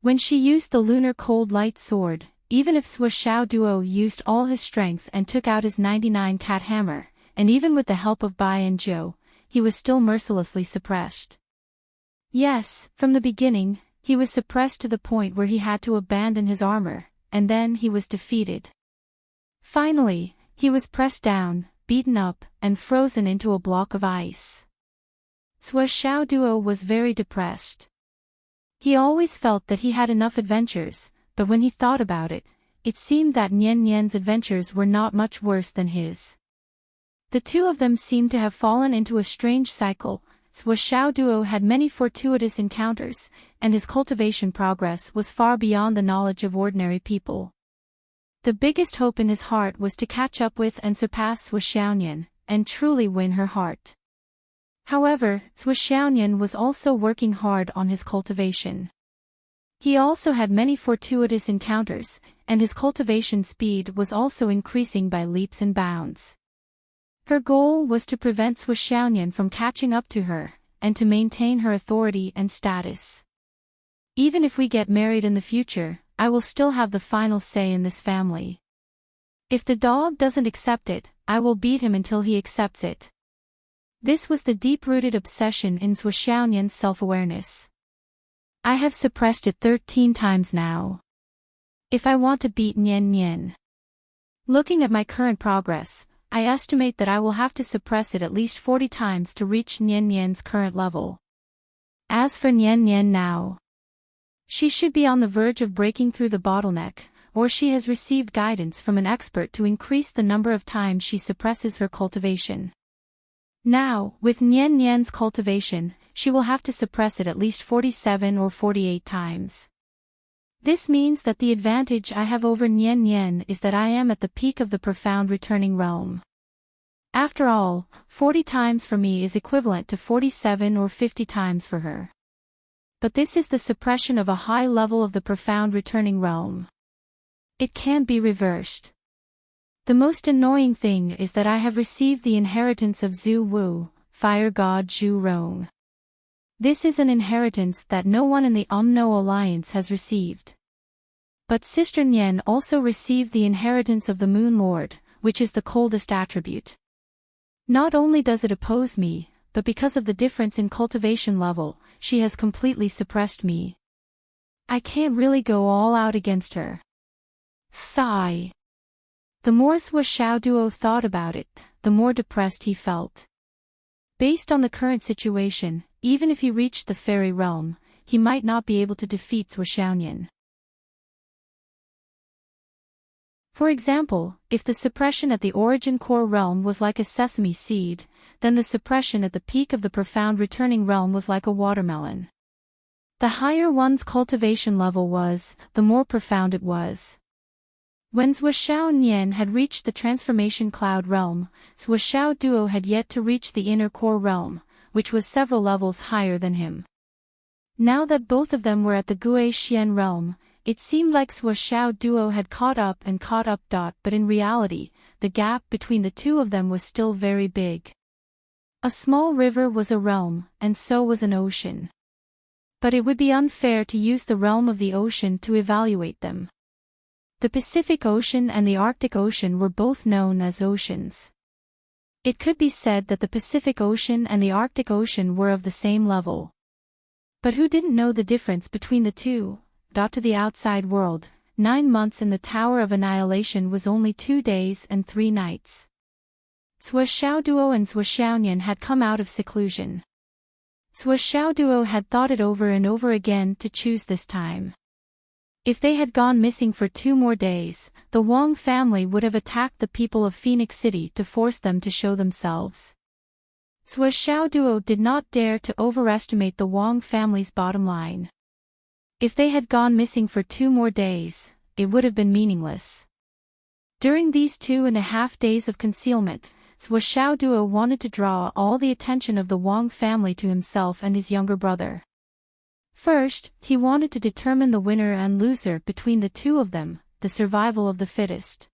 When she used the lunar cold light sword, even if Zhuo duo used all his strength and took out his 99 cat hammer, and even with the help of Bai and Zhou, he was still mercilessly suppressed. Yes, from the beginning, he was suppressed to the point where he had to abandon his armor, and then he was defeated. Finally, he was pressed down, beaten up, and frozen into a block of ice. Zhuo duo was very depressed. He always felt that he had enough adventures, but when he thought about it, it seemed that Nian Nian's adventures were not much worse than his. The two of them seemed to have fallen into a strange cycle. Zhuo duo had many fortuitous encounters, and his cultivation progress was far beyond the knowledge of ordinary people. The biggest hope in his heart was to catch up with and surpass Zhuo Xiaonian, and truly win her heart. However, Zhuo Xiaonian was also working hard on his cultivation. He also had many fortuitous encounters, and his cultivation speed was also increasing by leaps and bounds. Her goal was to prevent Zhuo Xiaonian from catching up to her, and to maintain her authority and status. Even if we get married in the future, I will still have the final say in this family. If the dog doesn't accept it, I will beat him until he accepts it. This was the deep-rooted obsession in Zhuo Xiaonian's self-awareness. I have suppressed it 13 times now. If I want to beat Nian Nian. Looking at my current progress, I estimate that I will have to suppress it at least 40 times to reach Nian Nian's current level. As for Nian Nian now, she should be on the verge of breaking through the bottleneck, or she has received guidance from an expert to increase the number of times she suppresses her cultivation. Now, with Nian Nian's cultivation, she will have to suppress it at least 47 or 48 times. This means that the advantage I have over Nian Nian is that I am at the peak of the profound returning realm. After all, 40 times for me is equivalent to 47 or 50 times for her. But this is the suppression of a high level of the profound returning realm. It can't be reversed. The most annoying thing is that I have received the inheritance of Zhu Wu, fire god Zhu Rong. This is an inheritance that no one in the Umno Alliance has received. But Sister Nian also received the inheritance of the Moon Lord, which is the coldest attribute. Not only does it oppose me, but because of the difference in cultivation level, she has completely suppressed me. I can't really go all out against her. Sigh. The more Zhuo Xiaoduo thought about it, the more depressed he felt. Based on the current situation, even if he reached the fairy realm, he might not be able to defeat Zhuo Xiaonian. For example, if the suppression at the origin core realm was like a sesame seed, then the suppression at the peak of the profound returning realm was like a watermelon. The higher one's cultivation level was, the more profound it was. When Zhuo Xiaonian had reached the transformation cloud realm, Zhuo Xiaoduo had yet to reach the inner core realm, which was several levels higher than him. Now that both of them were at the Gui Xian realm, it seemed like Zhuo Xiaoduo had caught up. But in reality, the gap between the two of them was still very big. A small river was a realm, and so was an ocean. But it would be unfair to use the realm of the ocean to evaluate them. The Pacific Ocean and the Arctic Ocean were both known as oceans. It could be said that the Pacific Ocean and the Arctic Ocean were of the same level. But who didn't know the difference between the two? To the outside world, 9 months in the Tower of Annihilation was only 2 days and 3 nights. Zhuo Xiaoduo and Zhuo Xiaonian had come out of seclusion. Zhuo Xiaoduo had thought it over and over again to choose this time. If they had gone missing for 2 more days, the Wang family would have attacked the people of Phoenix City to force them to show themselves. Zhuo Xiaoduo did not dare to overestimate the Wang family's bottom line. If they had gone missing for 2 more days, it would have been meaningless. During these 2.5 days of concealment, Zhuo Xiaoduo wanted to draw all the attention of the Wang family to himself and his younger brother. First, he wanted to determine the winner and loser between the two of them, the survival of the fittest.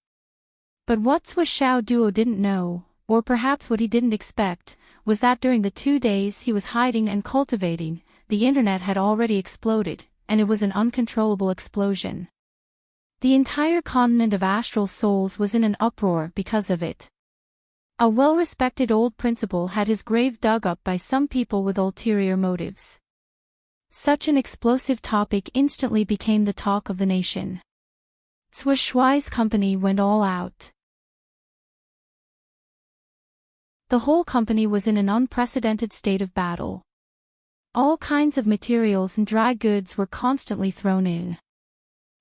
But what Zhuo Xiaoduo didn't know, or perhaps what he didn't expect, was that during the 2 days he was hiding and cultivating, the internet had already exploded, and it was an uncontrollable explosion. The entire continent of astral souls was in an uproar because of it. A well-respected old principal had his grave dug up by some people with ulterior motives. Such an explosive topic instantly became the talk of the nation. Zhuo Shuai's company went all out. The whole company was in an unprecedented state of battle. All kinds of materials and dry goods were constantly thrown in.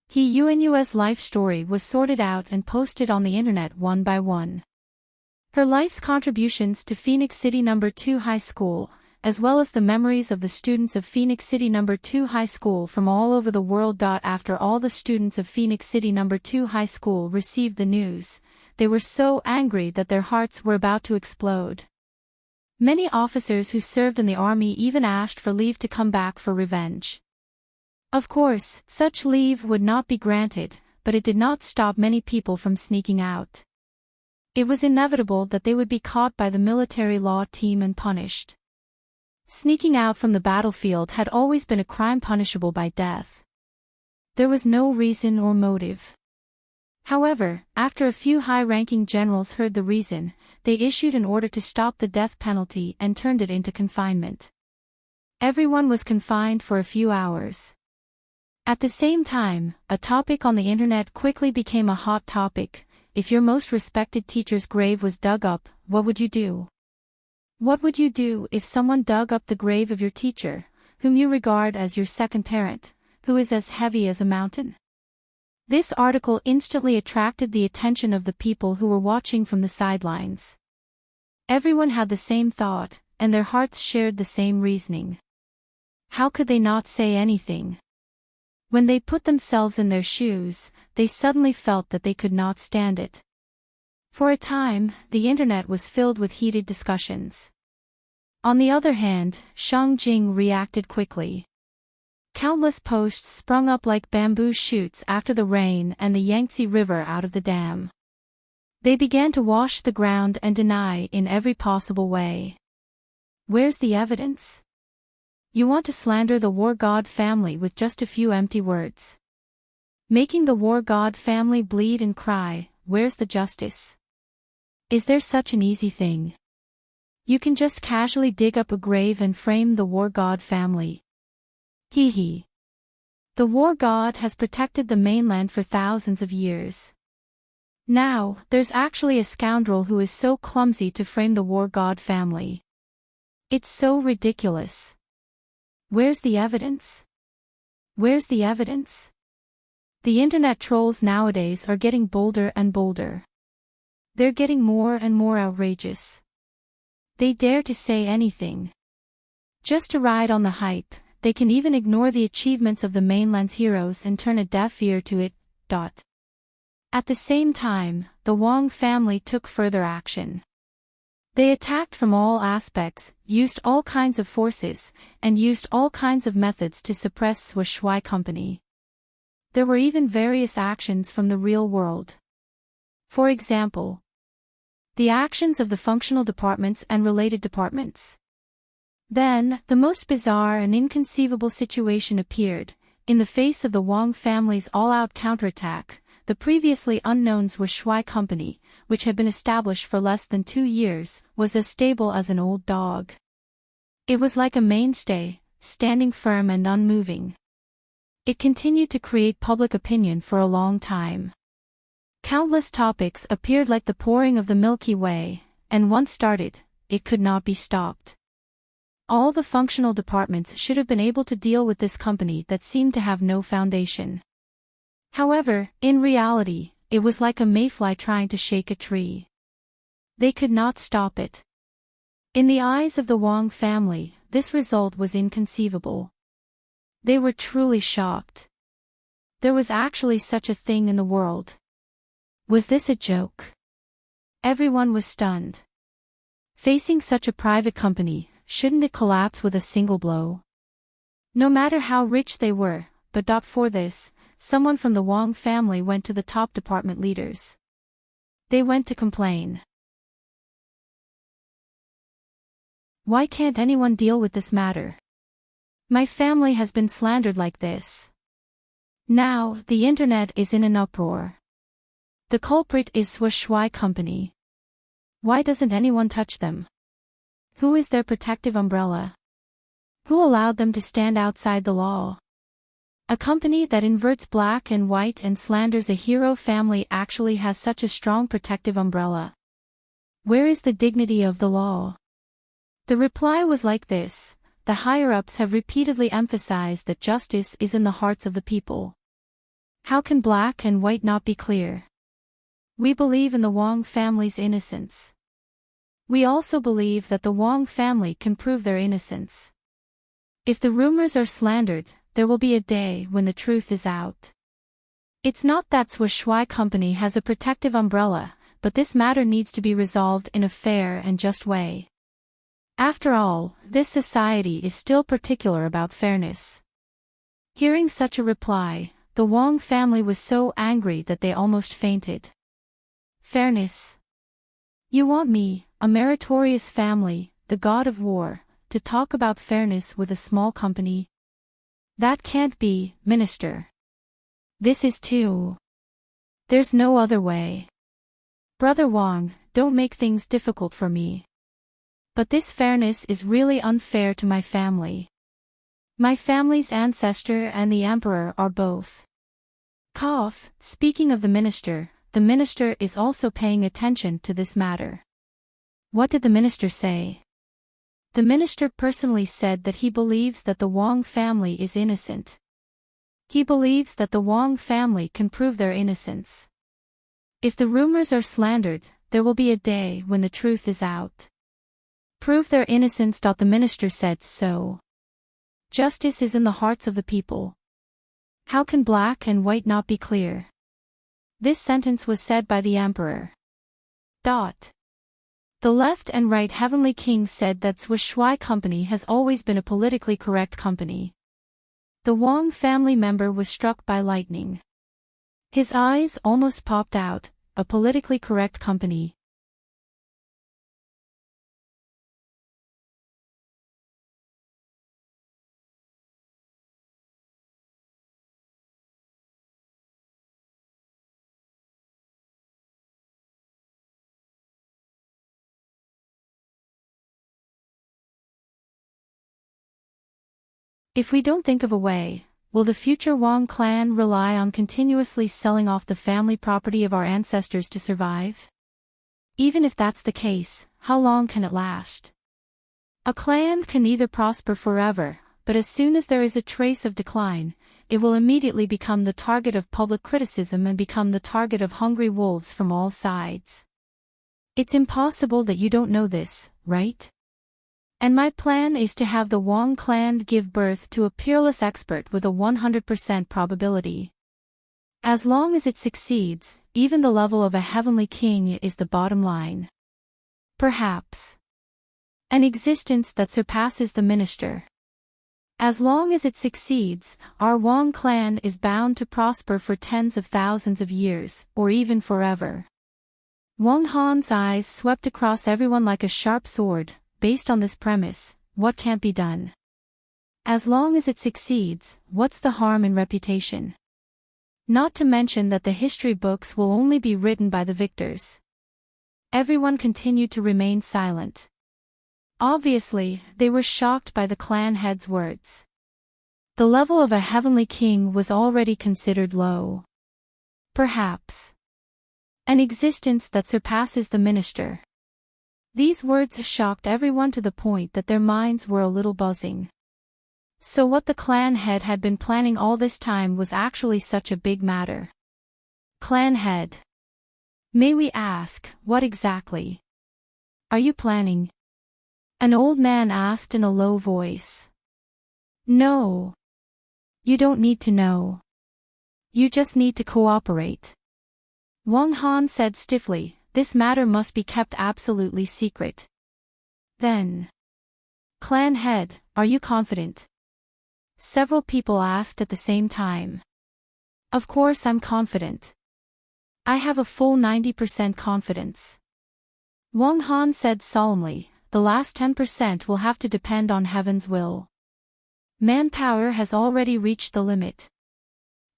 He Yuan's life story was sorted out and posted on the internet one by one. Her life's contributions to Phoenix City No. 2 High School, as well as the memories of the students of Phoenix City No. 2 High School from all over the world. After all the students of Phoenix City No. 2 High School received the news, they were so angry that their hearts were about to explode. Many officers who served in the army even asked for leave to come back for revenge. Of course, such leave would not be granted, but it did not stop many people from sneaking out. It was inevitable that they would be caught by the military law team and punished. Sneaking out from the battlefield had always been a crime punishable by death. There was no reason or motive. However, after a few high-ranking generals heard the reason, they issued an order to stop the death penalty and turned it into confinement. Everyone was confined for a few hours. At the same time, a topic on the internet quickly became a hot topic. If your most respected teacher's grave was dug up, what would you do? What would you do if someone dug up the grave of your teacher, whom you regard as your second parent, who is as heavy as a mountain? This article instantly attracted the attention of the people who were watching from the sidelines. Everyone had the same thought, and their hearts shared the same reasoning. How could they not say anything? When they put themselves in their shoes, they suddenly felt that they could not stand it. For a time, the internet was filled with heated discussions. On the other hand, Shang Jing reacted quickly. Countless posts sprung up like bamboo shoots after the rain and the Yangtze River out of the dam. They began to wash the ground and deny in every possible way. Where's the evidence? You want to slander the war god family with just a few empty words. Making the war god family bleed and cry, where's the justice? Is there such an easy thing? You can just casually dig up a grave and frame the war god family. Hee hee. The war god has protected the mainland for thousands of years. Now, there's actually a scoundrel who is so clumsy to frame the war god family. It's so ridiculous. Where's the evidence? Where's the evidence? The internet trolls nowadays are getting bolder and bolder. They're getting more and more outrageous. They dare to say anything. Just to ride on the hype, they can even ignore the achievements of the mainland's heroes and turn a deaf ear to it. At the same time, the Wang family took further action. They attacked from all aspects, used all kinds of forces, and used all kinds of methods to suppress Shui Company. There were even various actions from the real world. For example, the actions of the functional departments and related departments. Then, the most bizarre and inconceivable situation appeared. In the face of the Wang family's all-out counterattack, the previously unknown Shui Company, which had been established for less than 2 years, was as stable as an old dog. It was like a mainstay, standing firm and unmoving. It continued to create public opinion for a long time. Countless topics appeared like the pouring of the Milky Way, and once started, it could not be stopped. All the functional departments should have been able to deal with this company that seemed to have no foundation. However, in reality, it was like a mayfly trying to shake a tree. They could not stop it. In the eyes of the Wang family, this result was inconceivable. They were truly shocked. There was actually such a thing in the world. Was this a joke? Everyone was stunned. Facing such a private company, shouldn't it collapse with a single blow? No matter how rich they were, but for this, someone from the Wang family went to the top department leaders. They went to complain. Why can't anyone deal with this matter? My family has been slandered like this. Now, the internet is in an uproar. The culprit is Shui Company. Why doesn't anyone touch them? Who is their protective umbrella? Who allowed them to stand outside the law? A company that inverts black and white and slanders a hero family actually has such a strong protective umbrella. Where is the dignity of the law? The reply was like this: the higher-ups have repeatedly emphasized that justice is in the hearts of the people. How can black and white not be clear? We believe in the Wang family's innocence. We also believe that the Wang family can prove their innocence. If the rumors are slandered, there will be a day when the truth is out. It's not that Shui Company has a protective umbrella, but this matter needs to be resolved in a fair and just way. After all, this society is still particular about fairness. Hearing such a reply, the Wang family was so angry that they almost fainted. Fairness. You want me, a meritorious family, the god of war, to talk about fairness with a small company? That can't be, Minister. This is too There's no other way. Brother Wang, don't make things difficult for me. But this fairness is really unfair to my family. My family's ancestor and the emperor are both. Cough. Speaking of the minister is also paying attention to this matter. What did the minister say? The minister personally said that he believes that the Wang family is innocent. He believes that the Wang family can prove their innocence. If the rumors are slandered, there will be a day when the truth is out. Prove their innocence. The minister said so. Justice is in the hearts of the people. How can black and white not be clear? This sentence was said by the emperor. The left and right heavenly king said that Shui company has always been a politically correct company. The Wang family member was struck by lightning. His eyes almost popped out. A politically correct company. If we don't think of a way, will the future Wang clan rely on continuously selling off the family property of our ancestors to survive? Even if that's the case, how long can it last? A clan can neither prosper forever, but as soon as there is a trace of decline, it will immediately become the target of public criticism and become the target of hungry wolves from all sides. It's impossible that you don't know this, right? And my plan is to have the Wang clan give birth to a peerless expert with a 100% probability. As long as it succeeds, even the level of a heavenly king is the bottom line. Perhaps an existence that surpasses the minister. As long as it succeeds, our Wang clan is bound to prosper for tens of thousands of years, or even forever. Wang Han's eyes swept across everyone like a sharp sword. Based on this premise, what can't be done? As long as it succeeds, what's the harm in reputation? Not to mention that the history books will only be written by the victors. Everyone continued to remain silent. Obviously, they were shocked by the clan head's words. The level of a heavenly king was already considered low. Perhaps an existence that surpasses the minister. These words shocked everyone to the point that their minds were a little buzzing. So what the clan head had been planning all this time was actually such a big matter. Clan head. May we ask, what exactly are you planning? An old man asked in a low voice. No. You don't need to know. You just need to cooperate. Wang Han said stiffly. This matter must be kept absolutely secret. Then. Clan head, are you confident? Several people asked at the same time. Of course I'm confident. I have a full 90% confidence. Wang Han said solemnly, the last 10% will have to depend on heaven's will. Manpower has already reached the limit.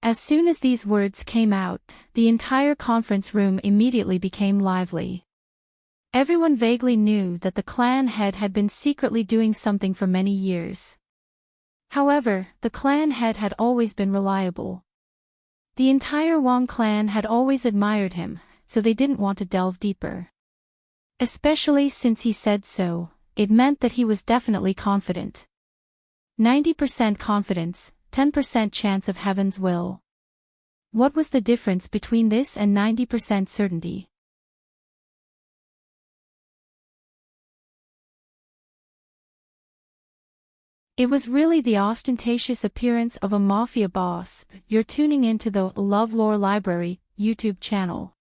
As soon as these words came out, the entire conference room immediately became lively. Everyone vaguely knew that the clan head had been secretly doing something for many years. However, the clan head had always been reliable. The entire Wang clan had always admired him, so they didn't want to delve deeper. Especially since he said so, it meant that he was definitely confident. 90% confidence. 10% chance of heaven's will. What was the difference between this and 90% certainty? It was really the ostentatious appearance of a mafia boss. You're tuning into the LoveLore Library YouTube channel.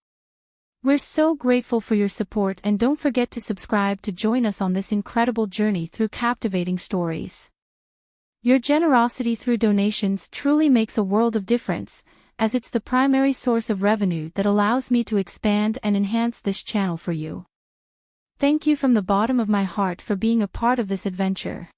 We're so grateful for your support, and don't forget to subscribe to join us on this incredible journey through captivating stories. Your generosity through donations truly makes a world of difference, as it's the primary source of revenue that allows me to expand and enhance this channel for you. Thank you from the bottom of my heart for being a part of this adventure.